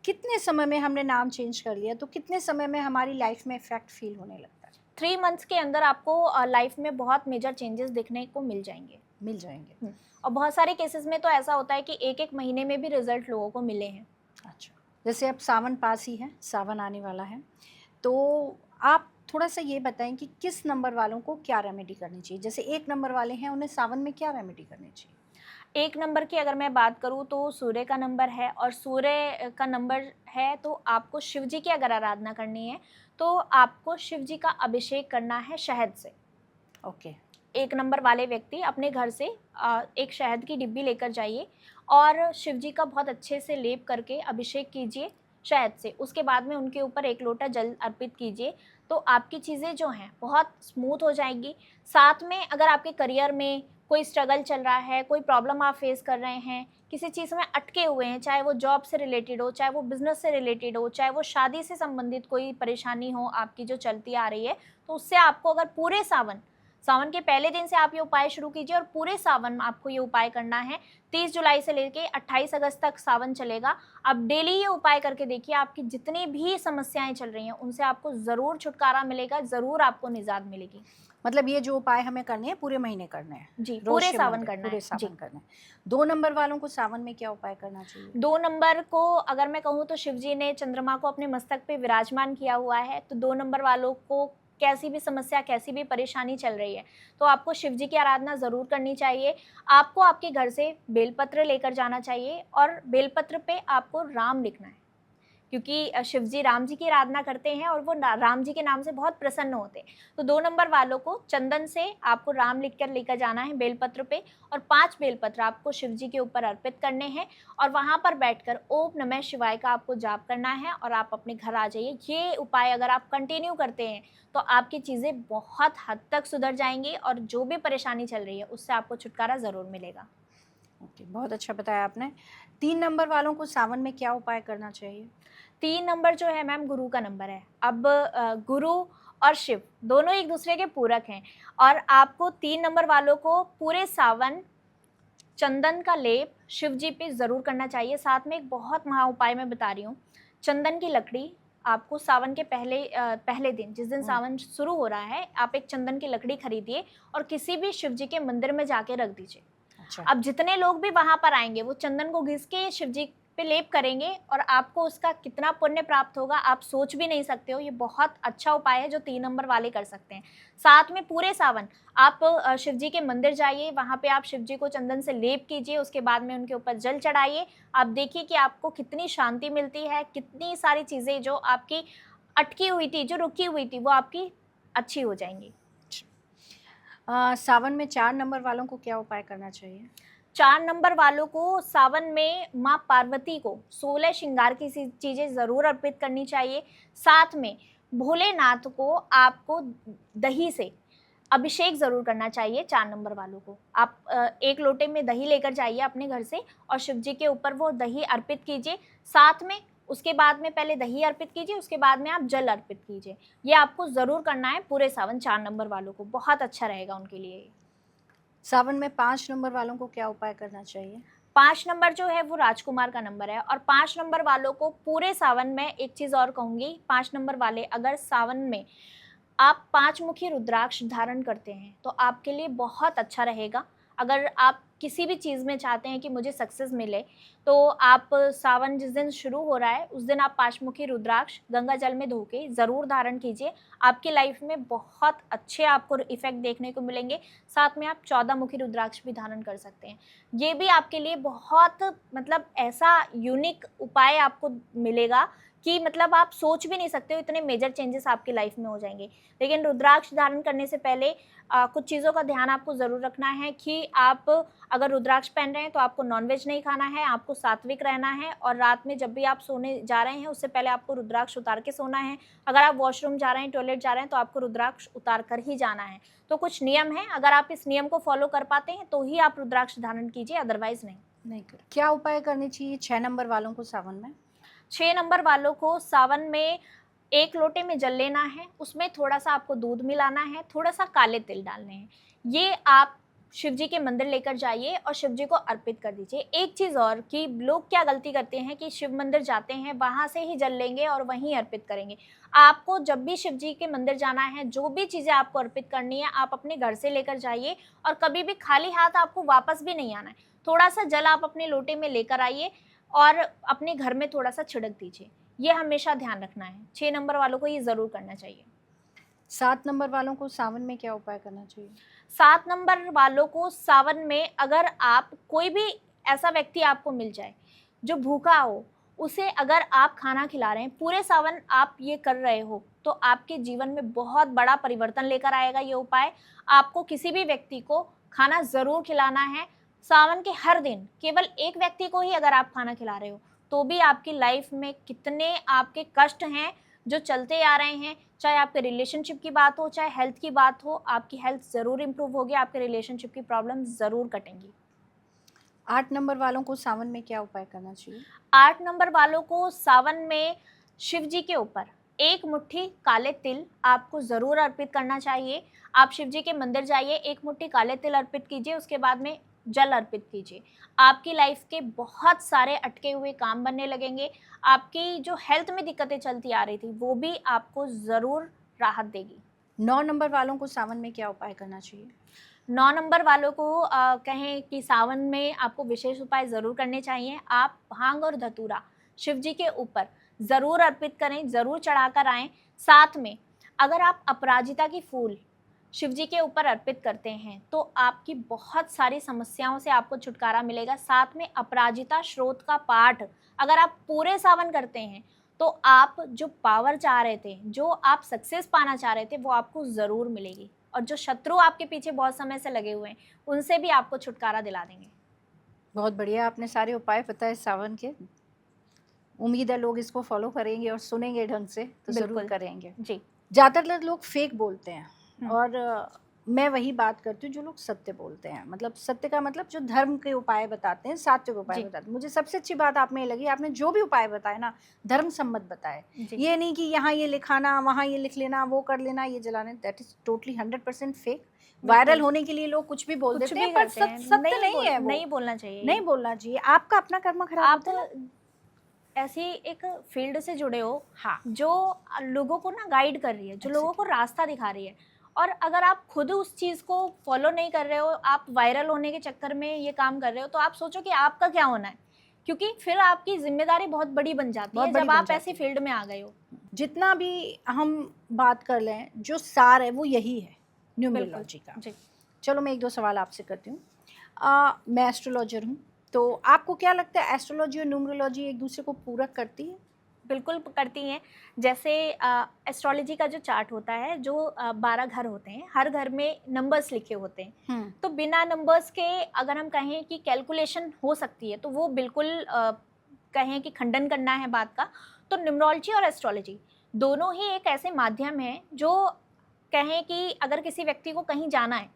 कितने समय में हमने नाम चेंज कर लिया तो कितने समय में हमारी लाइफ में इफेक्ट फील होने लगता है? 3 मंथ्स के अंदर आपको लाइफ में बहुत मेजर चेंजेस देखने को मिल जाएंगे। मिल जाएंगे। और बहुत सारे केसेस में तो ऐसा होता है कि एक एक महीने में भी रिजल्ट लोगों को मिले हैं। अच्छा, जैसे अब सावन पास ही है, सावन आने वाला है, तो आप थोड़ा सा ये बताएं कि किस नंबर वालों को क्या रेमेडी करनी चाहिए? जैसे 1 नंबर वाले हैं, उन्हें सावन में क्या रेमेडी करनी चाहिए? 1 नंबर की अगर मैं बात करूँ तो सूर्य का नंबर है, और सूर्य का नंबर है तो आपको शिव जी की अगर आराधना करनी है तो आपको शिव जी का अभिषेक करना है शहद से। ओके। 1 नंबर वाले व्यक्ति अपने घर से एक शहद की डिब्बी लेकर जाइए और शिव जी का बहुत अच्छे से लेप करके अभिषेक कीजिए शहद से। उसके बाद में उनके ऊपर 1 लोटा जल अर्पित कीजिए, तो आपकी चीज़ें जो हैं बहुत स्मूथ हो जाएंगी। साथ में अगर आपके करियर में कोई स्ट्रगल चल रहा है, कोई प्रॉब्लम आप फेस कर रहे हैं, किसी चीज़ में अटके हुए हैं, चाहे वो जॉब से रिलेटेड हो, चाहे वो बिज़नेस से रिलेटेड हो, चाहे वो शादी से संबंधित कोई परेशानी हो आपकी जो चलती आ रही है, तो उससे आपको अगर पूरे सावन के पहले दिन से आप ये उपाय शुरू कीजिए और पूरे सावन में आपको ये उपाय करना है। 30 जुलाई से लेके 28 अगस्त तक सावन चलेगा। आप डेली ये उपाय करके देखिए, आपकी जितनी भी समस्याएं चल रही हैं उनसे आपको ज़रूर छुटकारा मिलेगा, ज़रूर आपको निजात मिलेगी। मतलब ये जो उपाय हमें करने हैं पूरे महीने करने हैं? जी, रोज पूरे शिव सावन मंदिर, करना पूरे है। जी। सावन करने हैं। 2 नंबर वालों को सावन में क्या उपाय करना चाहिए? 2 नंबर को अगर मैं कहूँ तो शिव जी ने चंद्रमा को अपने मस्तक पे विराजमान किया हुआ है, तो 2 नंबर वालों को कैसी भी समस्या, कैसी भी परेशानी चल रही है, तो आपको शिव जी की आराधना ज़रूर करनी चाहिए। आपको आपके घर से बेलपत्र लेकर जाना चाहिए और बेलपत्र पे आपको राम लिखना है, क्योंकि शिव जी राम जी की आराधना करते हैं और वो राम जी के नाम से बहुत प्रसन्न होते हैं। तो 2 नंबर वालों को चंदन से आपको राम लिख कर लेकर जाना है बेलपत्र पे, और 5 बेलपत्र आपको शिव जी के ऊपर अर्पित करने हैं और वहाँ पर बैठकर ओम नमः शिवाय का आपको जाप करना है और आप अपने घर आ जाइए। ये उपाय अगर आप कंटिन्यू करते हैं तो आपकी चीज़ें बहुत हद तक सुधर जाएंगी और जो भी परेशानी चल रही है उससे आपको छुटकारा ज़रूर मिलेगा। ओके, बहुत अच्छा बताया आपने। 3 नंबर वालों को सावन में क्या उपाय करना चाहिए? 3 नंबर जो है मैम गुरु का नंबर है। अब गुरु और शिव दोनों एक दूसरे के पूरक हैं और आपको 3 नंबर वालों को पूरे सावन चंदन का लेप शिव जी पे ज़रूर करना चाहिए। साथ में एक बहुत महा उपाय मैं बता रही हूँ, चंदन की लकड़ी आपको सावन के पहले दिन, जिस दिन सावन शुरू हो रहा है, आप एक चंदन की लकड़ी खरीदिए और किसी भी शिव जी के मंदिर में जाके रख दीजिए। अच्छा। अब जितने लोग भी वहाँ पर आएंगे वो चंदन को घिस के शिव जी पे लेप करेंगे और आपको उसका कितना पुण्य प्राप्त होगा आप सोच भी नहीं सकते हो। ये बहुत अच्छा उपाय है जो 3 नंबर वाले कर सकते हैं। साथ में पूरे सावन आप शिव जी के मंदिर जाइए, वहाँ पे आप शिव जी को चंदन से लेप कीजिए, उसके बाद में उनके ऊपर जल चढ़ाइए। आप देखिए कि आपको कितनी शांति मिलती है, कितनी सारी चीज़ें जो आपकी अटकी हुई थी, जो रुकी हुई थी, वो आपकी अच्छी हो जाएंगी। सावन में 4 नंबर वालों को क्या उपाय करना चाहिए? 4 नंबर वालों को सावन में माँ पार्वती को 16 श्रृंगार की चीज़ें ज़रूर अर्पित करनी चाहिए। साथ में भोलेनाथ को आपको दही से अभिषेक ज़रूर करना चाहिए। 4 नंबर वालों को आप 1 लोटे में दही लेकर जाइए अपने घर से और शिव जी के ऊपर वो दही अर्पित कीजिए। साथ में उसके बाद में पहले दही अर्पित कीजिए, उसके बाद में आप जल अर्पित कीजिए। ये आपको ज़रूर करना है पूरे सावन 4 नंबर वालों को, बहुत अच्छा रहेगा उनके लिए। सावन में 5 नंबर वालों को क्या उपाय करना चाहिए? 5 नंबर जो है वो राजकुमार का नंबर है और 5 नंबर वालों को पूरे सावन में एक चीज़ और कहूँगी, 5 नंबर वाले अगर सावन में आप 5 मुखी रुद्राक्ष धारण करते हैं तो आपके लिए बहुत अच्छा रहेगा। अगर आप किसी भी चीज़ में चाहते हैं कि मुझे सक्सेस मिले, तो आप सावन जिस दिन शुरू हो रहा है उस दिन आप पाशमुखी रुद्राक्ष गंगा जल में धो के ज़रूर धारण कीजिए। आपकी लाइफ में बहुत अच्छे आपको इफ़ेक्ट देखने को मिलेंगे। साथ में आप 14 मुखी रुद्राक्ष भी धारण कर सकते हैं। ये भी आपके लिए बहुत मतलब ऐसा यूनिक उपाय आपको मिलेगा कि मतलब आप सोच भी नहीं सकते हो, इतने मेजर चेंजेस आपकी लाइफ में हो जाएंगे। लेकिन रुद्राक्ष धारण करने से पहले कुछ चीज़ों का ध्यान आपको ज़रूर रखना है कि आप अगर रुद्राक्ष पहन रहे हैं तो आपको नॉनवेज नहीं खाना है, आपको सात्विक रहना है, और रात में जब भी आप सोने जा रहे हैं उससे पहले आपको रुद्राक्ष उतार के सोना है। अगर आप वॉशरूम जा रहे हैं, टॉयलेट जा रहे हैं, तो आपको रुद्राक्ष उतार कर ही जाना है। तो कुछ नियम हैं, अगर आप इस नियम को फॉलो कर पाते हैं तो ही आप रुद्राक्ष धारण कीजिए, अदरवाइज नहीं कर। क्या उपाय करने चाहिए 6 नंबर वालों को सावन में? 6 नंबर वालों को सावन में 1 लोटे में जल लेना है, उसमें थोड़ा-सा आपको दूध मिलाना है, थोड़ा-सा काले तिल डालने हैं। ये आप शिव जी के मंदिर लेकर जाइए और शिव जी को अर्पित कर दीजिए। एक चीज़ और कि लोग क्या गलती करते हैं कि शिव मंदिर जाते हैं, वहाँ से ही जल लेंगे और वहीं अर्पित करेंगे। आपको जब भी शिव जी के मंदिर जाना है, जो भी चीज़ें आपको अर्पित करनी है, आप अपने घर से लेकर जाइए और कभी भी खाली हाथ आपको वापस भी नहीं आना है। थोड़ा-सा जल आप अपने लोटे में लेकर आइए और अपने घर में थोड़ा-सा छिड़क दीजिए। ये हमेशा ध्यान रखना है। 6 नंबर वालों को ये ज़रूर करना चाहिए। 7 नंबर वालों को सावन में क्या उपाय करना चाहिए? 7 नंबर वालों को सावन में अगर आप कोई भी ऐसा व्यक्ति आपको मिल जाए जो भूखा हो, उसे अगर आप खाना खिला रहे हैं, पूरे सावन आप ये कर रहे हो, तो आपके जीवन में बहुत बड़ा परिवर्तन लेकर आएगा ये उपाय। आपको किसी भी व्यक्ति को खाना ज़रूर खिलाना है। सावन के हर दिन केवल एक व्यक्ति को ही अगर आप खाना खिला रहे हो, तो भी आपकी लाइफ में कितने आपके कष्ट हैं जो चलते आ रहे हैं, चाहे आपके रिलेशनशिप की बात हो, चाहे हेल्थ की बात हो, आपकी हेल्थ ज़रूर इम्प्रूव होगी, आपके रिलेशनशिप की प्रॉब्लम ज़रूर कटेंगी। 8 नंबर वालों को सावन में क्या उपाय करना चाहिए? 8 नंबर वालों को सावन में शिव जी के ऊपर 1 मुट्ठी काले तिल आपको ज़रूर अर्पित करना चाहिए। आप शिव जी के मंदिर जाइए, 1 मुट्ठी काले तिल अर्पित कीजिए, उसके बाद में जल अर्पित कीजिए। आपकी लाइफ के बहुत सारे अटके हुए काम बनने लगेंगे। आपकी जो हेल्थ में दिक्कतें चलती आ रही थी, वो भी आपको ज़रूर राहत देगी। 9 नंबर वालों को सावन में क्या उपाय करना चाहिए? 9 नंबर वालों को कहें कि सावन में आपको विशेष उपाय ज़रूर करने चाहिए। आप भांग और धतूरा शिव जी के ऊपर ज़रूर अर्पित करें, ज़रूर चढ़ाकर आएँ। साथ में अगर आप अपराजिता की फूल शिव जी के ऊपर अर्पित करते हैं, तो आपकी बहुत सारी समस्याओं से आपको छुटकारा मिलेगा। साथ में अपराजिता श्रोत का पाठ अगर आप पूरे सावन करते हैं, तो आप जो पावर चाह रहे थे, जो आप सक्सेस पाना चाह रहे थे, वो आपको ज़रूर मिलेगी। और जो शत्रु आपके पीछे बहुत समय से लगे हुए हैं, उनसे भी आपको छुटकारा दिला देंगे। बहुत बढ़िया, आपने सारे उपाय बताए सावन के। उम्मीद है लोग इसको फॉलो करेंगे और सुनेंगे ढंग से, तो ज़रूर बिल्कुल। करेंगे। जी। ज़्यादातर लोग फेक बोलते हैं और मैं वही बात करती हूँ जो लोग सत्य बोलते हैं। मतलब सत्य का मतलब जो धर्म के उपाय बताते हैं, सात्विक उपाय जी। बताते हैं। मुझे सबसे अच्छी बात आप में ये लगी, आपने जो भी उपाय बताए ना, धर्म सम्मत बताए। जी। ये नहीं कि यहाँ ये लिखाना, वहाँ ये लिख लेना, वो कर लेना, ये जलाना, that is totally 100% fake. Viral होने के लिए लोग कुछ भी बोल कुछ देते भी हैं, पर करते हैं। सत्य नहीं है वो। नहीं बोलना चाहिए। नहीं बोलना चाहिए। आपका अपना कर्म खराब आप होता है ना। ऐसी एक फील्ड से जुड़े हो हाँ, जो लोगों को ना गाइड कर रही है, जो लोगों को रास्ता दिखा रही है, और अगर आप खुद उस चीज़ को फॉलो नहीं कर रहे हो, आप वायरल होने के चक्कर में ये काम कर रहे हो, तो आप सोचो कि आपका क्या होना है, क्योंकि फिर आपकी जिम्मेदारी बहुत बड़ी बन जाती है जब आप ऐसी फील्ड में आ गए हो। जितना भी हम बात कर लें, जो सार है वो यही है न्यूमरोलॉजी का। जी। चलो मैं 1-2 सवाल आपसे करती हूँ। मैं एस्ट्रोलॉजर हूँ, तो आपको क्या लगता है एस्ट्रोलॉजी और न्यूमरोलॉजी एक दूसरे को पूरक करती है? बिल्कुल करती हैं। जैसे एस्ट्रोलॉजी का जो चार्ट होता है, जो 12 घर होते हैं, हर घर में नंबर्स लिखे होते हैं। तो बिना नंबर्स के अगर हम कहें कि कैलकुलेशन हो सकती है, तो वो बिल्कुल कहें कि खंडन करना है बात का। तो न्यूमरोलॉजी और एस्ट्रोलॉजी दोनों ही एक ऐसे माध्यम हैं जो कहें कि अगर किसी व्यक्ति को कहीं जाना है,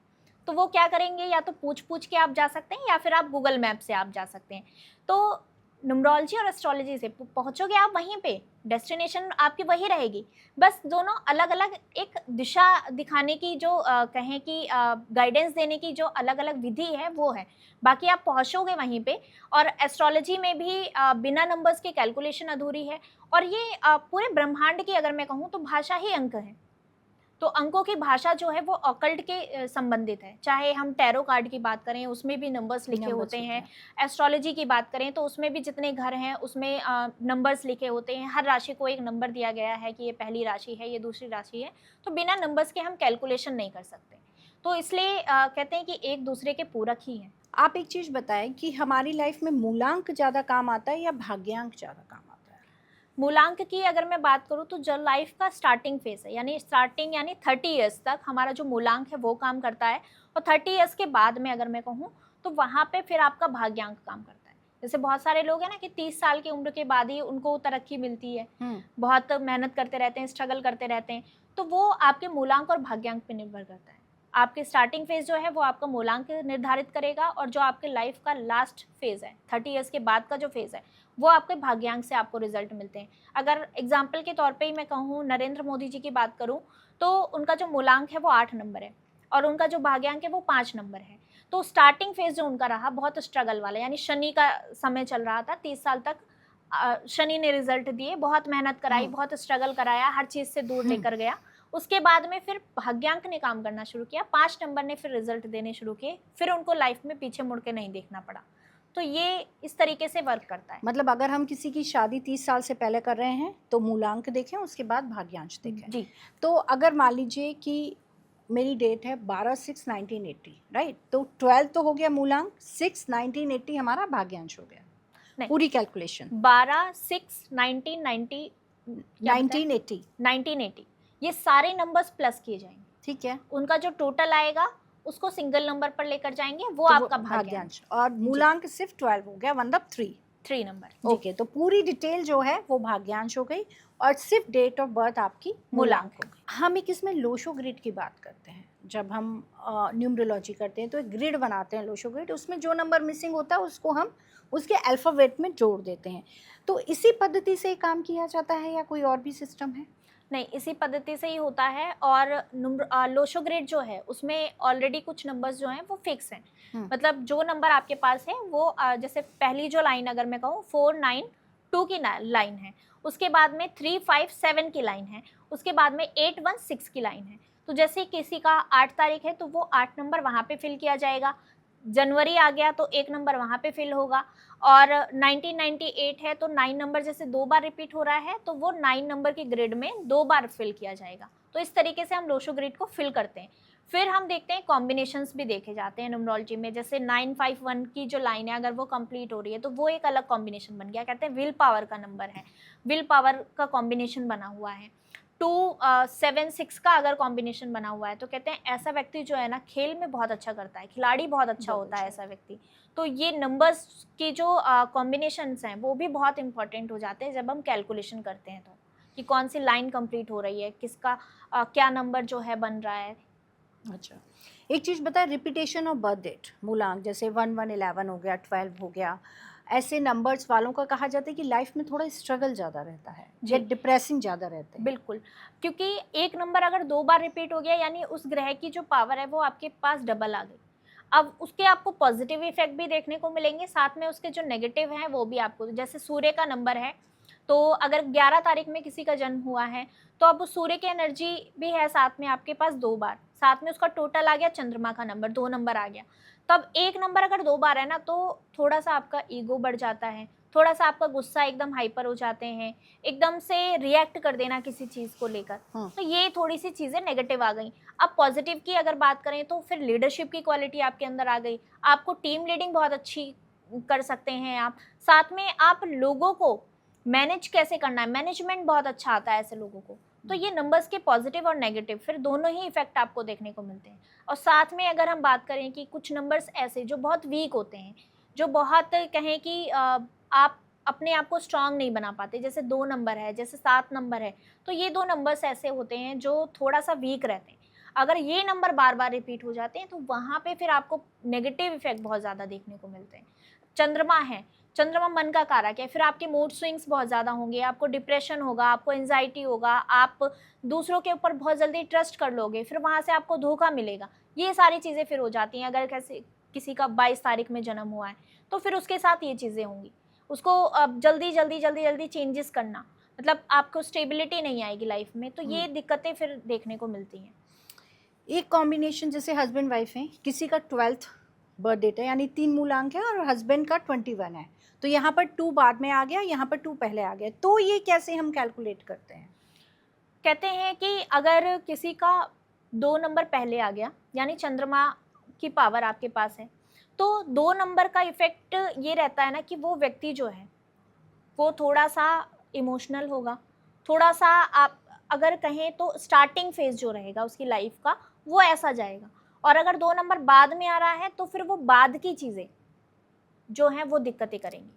तो वो क्या करेंगे, या तो पूछ के आप जा सकते हैं, या फिर आप गूगल मैप से आप जा सकते हैं। तो न्यूमरोलॉजी और एस्ट्रोलॉजी से पहुंचोगे आप वहीं पे, डेस्टिनेशन आपकी वही रहेगी, बस दोनों अलग अलग एक दिशा दिखाने की जो कहें कि गाइडेंस देने की जो अलग अलग विधि है वो है, बाकी आप पहुंचोगे वहीं पे। और एस्ट्रोलॉजी में भी बिना नंबर्स के कैलकुलेशन अधूरी है, और ये पूरे ब्रह्मांड की अगर मैं कहूँ तो भाषा ही अंक है। तो अंकों की भाषा जो है वो ऑकल्ट के संबंधित है। चाहे हम टैरो कार्ड की बात करें उसमें भी नंबर्स लिखे नंबर्स होते होते हैं, हैं। एस्ट्रोलॉजी की बात करें तो उसमें भी जितने घर हैं उसमें नंबर्स लिखे होते हैं। हर राशि को एक नंबर दिया गया है कि ये पहली राशि है, ये दूसरी राशि है। तो बिना नंबर्स के हम कैलकुलेशन नहीं कर सकते। तो इसलिए कहते हैं कि एक दूसरे के पूरक ही हैं। आप एक चीज़ बताएं कि हमारी लाइफ में मूलांक ज़्यादा काम आता है या भाग्यांक ज़्यादा काम आता है? मूलांक की अगर मैं बात करूँ तो जो लाइफ का स्टार्टिंग फेज है, यानी स्टार्टिंग यानी 30 इयर्स तक हमारा जो मूलांक है वो काम करता है। और 30 इयर्स के बाद में अगर मैं कहूँ तो वहाँ पे फिर आपका भाग्यांक काम करता है। जैसे बहुत सारे लोग हैं ना कि 30 साल की उम्र के बाद ही उनको तरक्की मिलती है, बहुत मेहनत करते रहते हैं, स्ट्रगल करते रहते हैं। तो वो आपके मूलांक और भाग्यांक पे निर्भर करता है। आपके स्टार्टिंग फेज जो है वो आपका मूलांक निर्धारित करेगा, और जो आपके लाइफ का लास्ट फेज है 30 इयर्स के बाद का जो फेज है वो आपके भाग्यांक से आपको रिजल्ट मिलते हैं। अगर एग्जाम्पल के तौर पे ही मैं कहूँ, नरेंद्र मोदी जी की बात करूँ तो उनका जो मूलांक है वो 8 नंबर है और उनका जो भाग्यांक है वो 5 नंबर है। तो स्टार्टिंग फेज जो उनका रहा बहुत स्ट्रगल वाला, यानी शनि का समय चल रहा था 30 साल तक। शनि ने रिजल्ट दिए, बहुत मेहनत कराई, बहुत स्ट्रगल कराया, हर चीज़ से दूर लेकर गया। उसके बाद में फिर भाग्यांक ने काम करना शुरू किया, 5 नंबर ने फिर रिजल्ट देने शुरू किए, फिर उनको लाइफ में पीछे मुड़ के नहीं देखना पड़ा। तो ये इस तरीके से वर्क करता है। मतलब अगर हम किसी की शादी 30 साल से पहले कर रहे हैं तो मूलांक देखें, उसके बाद भाग्यांश देखें। जी। तो अगर मान लीजिए कि मेरी डेट है 12/6/1980, राइट? तो 12 तो हो गया मूलांक, 6/1980 हमारा भाग्यांश हो गया। नहीं, पूरी कैलकुलेशन 12/6/1990 1980, 1980 ये सारे नंबर्स प्लस किए जाएंगे। ठीक है? उनका जो टोटल आएगा उसको सिंगल नंबर पर लेकर जाएंगे, वो तो वो आपका भाग्यांश। भाग्यांश, और मूलांक सिर्फ 12 हो गया, मतलब 3। 3 नंबर। ओके, तो पूरी डिटेल जो है वो भाग्यांश हो गई और सिर्फ डेट ऑफ बर्थ आपकी मूलांक हो गई। हम एक इसमें लोशो ग्रिड की बात करते हैं। जब हम न्यूमरोलॉजी करते हैं तो एक ग्रिड बनाते हैं, लोशो ग्रिड। उसमें जो नंबर मिसिंग होता है उसको हम उसके अल्फ़ाबेट में जोड़ देते हैं। तो इसी पद्धति से काम किया जाता है या कोई और भी सिस्टम है? नहीं, इसी पद्धति से ही होता है। और लोशो ग्रिड जो है उसमें ऑलरेडी कुछ नंबर्स जो हैं वो फिक्स हैं। मतलब जो नंबर आपके पास है वो जैसे पहली जो लाइन अगर मैं कहूँ 492 की लाइन है, उसके बाद में 357 की लाइन है, उसके बाद में 816 की लाइन है। तो जैसे किसी का 8 तारीख है तो वो 8 नंबर वहाँ पे फिल किया जाएगा। जनवरी आ गया तो 1 नंबर वहाँ पे फिल होगा। और 1998 है तो 9 नंबर जैसे 2 बार रिपीट हो रहा है तो वो 9 नंबर की ग्रिड में 2 बार फिल किया जाएगा। तो इस तरीके से हम लोशो ग्रिड को फिल करते हैं। फिर हम देखते हैं कॉम्बिनेशंस भी देखे जाते हैं न्यूमरोलॉजी में। जैसे 951 की जो लाइन है अगर वो कंप्लीट हो रही है तो वो एक अलग कॉम्बिनेशन बन गया, कहते हैं विल पावर का नंबर है, विल पावर का कॉम्बिनेशन बना हुआ है। 276 का अगर कॉम्बिनेशन बना हुआ है तो कहते हैं ऐसा व्यक्ति जो है ना खेल में बहुत अच्छा करता है, खिलाड़ी बहुत अच्छा होता है ऐसा व्यक्ति। तो ये नंबर्स की जो कॉम्बिनेशंस हैं वो भी बहुत इंपॉर्टेंट हो जाते हैं जब हम कैलकुलेशन करते हैं। तो कि कौन सी लाइन कंप्लीट हो रही है, किसका क्या नंबर जो है बन रहा है। अच्छा, एक चीज़ बताएं, रिपीटेशन ऑफ बर्थ डेट मूलांक, जैसे 1111 हो गया, 12 हो गया, ऐसे नंबर्स वालों का कहा जाता है कि लाइफ में थोड़ा स्ट्रगल ज़्यादा रहता है या डिप्रेसिंग ज़्यादा रहते हैं। बिल्कुल, क्योंकि एक नंबर अगर 2 बार रिपीट हो गया यानी उस ग्रह की जो पावर है वो आपके पास डबल आ गई। अब उसके आपको पॉजिटिव इफेक्ट भी देखने को मिलेंगे, साथ में उसके जो नेगेटिव हैं वो भी आपको। जैसे सूर्य का नंबर है तो अगर 11 तारीख में किसी का जन्म हुआ है तो अब उस सूर्य की एनर्जी भी है साथ में आपके पास 2 बार, साथ में उसका टोटल आ गया चंद्रमा का नंबर 2 नंबर आ गया। तब एक नंबर अगर 2 बार है ना तो थोड़ा सा आपका ईगो बढ़ जाता है, थोड़ा सा आपका गुस्सा एकदम हाइपर हो जाते हैं, एकदम से रिएक्ट कर देना किसी चीज़ को लेकर। तो ये थोड़ी सी चीज़ें नेगेटिव आ गई। अब पॉजिटिव की अगर बात करें तो फिर लीडरशिप की क्वालिटी आपके अंदर आ गई, आपको टीम लीडिंग बहुत अच्छी कर सकते हैं आप, साथ में आप लोगों को मैनेज कैसे करना है, मैनेजमेंट बहुत अच्छा आता है ऐसे लोगों को। तो ये नंबर्स के पॉजिटिव और नेगेटिव फिर दोनों ही इफेक्ट आपको देखने को मिलते हैं। और साथ में अगर हम बात करें कि कुछ नंबर्स ऐसे जो बहुत वीक होते हैं, जो बहुत कहें कि आप अपने आप को स्ट्रांग नहीं बना पाते, जैसे 2 नंबर है, जैसे 7 नंबर है, तो ये 2 नंबर्स ऐसे होते हैं जो थोड़ा सा वीक रहते हैं। अगर ये नंबर बार बार रिपीट हो जाते हैं तो वहाँ पे फिर आपको नेगेटिव इफेक्ट बहुत ज़्यादा देखने को मिलते हैं। चंद्रमा है, चंद्रमा मन का कारक है, फिर आपके मूड स्विंग्स बहुत ज़्यादा होंगे, आपको डिप्रेशन होगा, आपको एंजाइटी होगा, आप दूसरों के ऊपर बहुत जल्दी ट्रस्ट कर लोगे, फिर वहाँ से आपको धोखा मिलेगा। ये सारी चीज़ें फिर हो जाती हैं। अगर कैसे किसी का 22 तारीख में जन्म हुआ है तो फिर उसके साथ ये चीज़ें होंगी, उसको अब जल्दी जल्दी जल्दी जल्दी चेंजेस करना, मतलब आपको स्टेबिलिटी नहीं आएगी लाइफ में, तो ये दिक्कतें फिर देखने को मिलती हैं। एक कॉम्बिनेशन जैसे हस्बैंड वाइफ हैं, किसी का 12th बर्थ डेट है यानी 3 मूलांक है और हस्बैंड का 21 है, तो यहाँ पर 2 बाद में आ गया, यहाँ पर 2 पहले आ गया, तो ये कैसे हम कैलकुलेट करते हैं? कहते हैं कि अगर किसी का 2 नंबर पहले आ गया, यानी चंद्रमा की पावर आपके पास है, तो 2 नंबर का इफ़ेक्ट ये रहता है ना कि वो व्यक्ति जो है, वो थोड़ा-सा इमोशनल होगा, थोड़ा-सा आप अगर कहें तो स्टार्टिंग फेज़ जो रहेगा उसकी लाइफ़ का, वो ऐसा जाएगा। और अगर 2 नंबर बाद में आ रहा है, तो फिर वो बाद की चीज़ें जो हैं वो दिक्कतें करेंगी।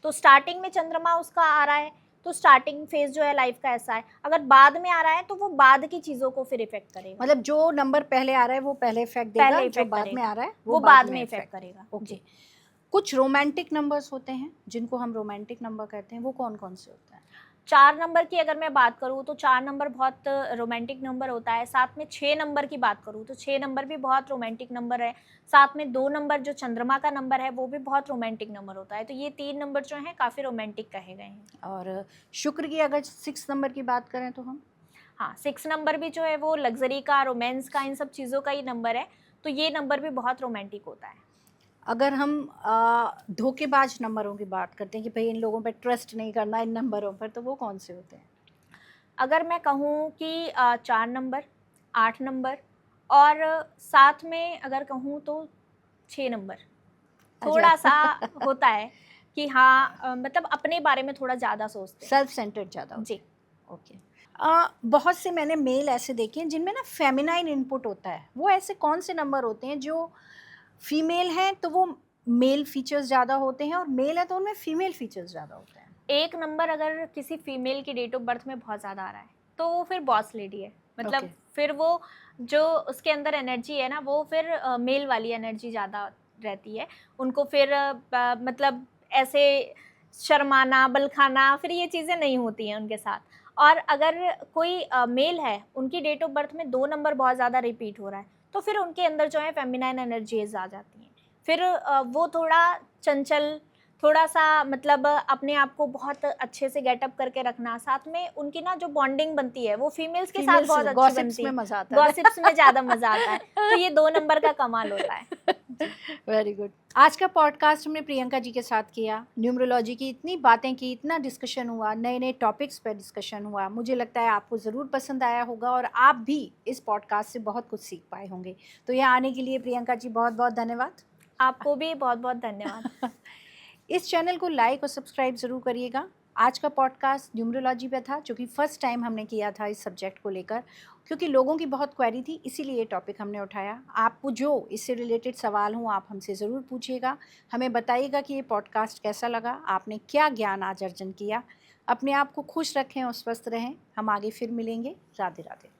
तो स्टार्टिंग में चंद्रमा उसका आ रहा है, तो स्टार्टिंग फेज़ जो है लाइफ़ का ऐसा है। अगर बाद में आ रहा है, तो वो बाद की चीज़ों को फिर इफ़ेक्ट करेगा। मतलब जो नंबर पहले आ रहा है वो पहले इफेक्ट देगा, पहले जो इफ़ेक्ट बाद में करेगा, आ रहा है वो बाद में इफ़ेक्ट करेगा। ओके। जी। कुछ रोमांटिक नंबर्स होते हैं जिनको हम रोमांटिक नंबर कहते हैं, वो कौन कौन से होते हैं? 4 नंबर की अगर मैं बात करूँ तो 4 नंबर बहुत रोमांटिक नंबर होता है। साथ में 6 नंबर की बात करूँ तो 6 नंबर भी बहुत रोमांटिक नंबर है। साथ में 2 नंबर जो चंद्रमा का नंबर है वो भी बहुत रोमांटिक नंबर होता है। तो ये 3 नंबर जो हैं काफ़ी रोमांटिक कहे गए हैं। और शुक्र की अगर 6 नंबर की बात करें तो हम? हाँ, 6 नंबर भी जो है वो लग्ज़री का, रोमांस का, इन सब चीज़ों का ही नंबर है। तो ये नंबर भी बहुत रोमांटिक होता है। अगर हम धोखेबाज नंबरों की बात करते हैं कि भई इन लोगों पे ट्रस्ट नहीं करना इन नंबरों पर, तो वो कौन से होते हैं? अगर मैं कहूँ कि 4 नंबर, 8 नंबर और साथ में अगर कहूँ तो 6 नंबर, थोड़ा-सा होता है कि हाँ मतलब अपने बारे में थोड़ा ज़्यादा सोचते हैं। सेल्फ सेंटर्ड ज़्यादा होते जी। हैं। ओके। बहुत से मैंने मेल ऐसे देखे हैं जिनमें ना फेमिनाइन इनपुट होता है, वो ऐसे कौन से नंबर होते हैं जो फीमेल हैं तो वो मेल फीचर्स ज़्यादा होते हैं और मेल है तो उनमें फीमेल फीचर्स ज़्यादा होते हैं? एक नंबर अगर किसी फीमेल की डेट ऑफ बर्थ में बहुत ज़्यादा आ रहा है, तो वो फिर बॉस लेडी है। मतलब ओके। फिर वो जो उसके अंदर एनर्जी है ना, वो फिर मेल वाली एनर्जी ज़्यादा रहती है। उनको फिर मतलब ऐसे शर्माना, बलखाना, फिर ये चीज़ें नहीं होती हैं उनके साथ। और अगर कोई मेल है, उनकी डेट ऑफ बर्थ में 2 नंबर बहुत ज़्यादा रिपीट हो रहा है, तो फिर उनके अंदर जो है फेमिनाइन एनर्जीज़ आ जाती हैं। फिर वो थोड़ा चंचल, थोड़ा-सा मतलब अपने आप को बहुत अच्छे से गेटअप करके रखना, साथ में उनकी ना जो बॉन्डिंग बनती है, वो फीमेल्स के साथ फीमेल्स बहुत अच्छी गॉसिप्स बनती में है। मज़ा आता है। गॉसिप्स में ज़्यादा मज़ा आता है। तो ये 2 नंबर का कमाल होता है। Very good. आज का पॉडकास्ट हमने प्रियंका जी के साथ किया, न्यूमरोलॉजी की इतनी बातें की, इतना डिस्कशन हुआ, नए-नए टॉपिक्स पर डिस्कशन हुआ। मुझे लगता है आपको ज़रूर पसंद आया होगा और आप भी इस पॉडकास्ट से बहुत कुछ सीख पाए होंगे। तो यहाँ आने के लिए प्रियंका जी बहुत-बहुत धन्यवाद। आपको भी बहुत-बहुत धन्यवाद। इस चैनल को लाइक और सब्सक्राइब ज़रूर करिएगा। आज का पॉडकास्ट न्यूमरोलॉजी पे था, जो कि फर्स्ट टाइम हमने किया था इस सब्जेक्ट को लेकर, क्योंकि लोगों की बहुत क्वेरी थी, इसीलिए ये टॉपिक हमने उठाया। आपको जो इससे रिलेटेड सवाल हों, आप हमसे ज़रूर पूछिएगा। हमें बताइएगा कि ये पॉडकास्ट कैसा लगा, आपने क्या ज्ञान आज अर्जन किया। अपने आप को खुश रखें और स्वस्थ रहें। हम आगे फिर मिलेंगे। राधे राधे।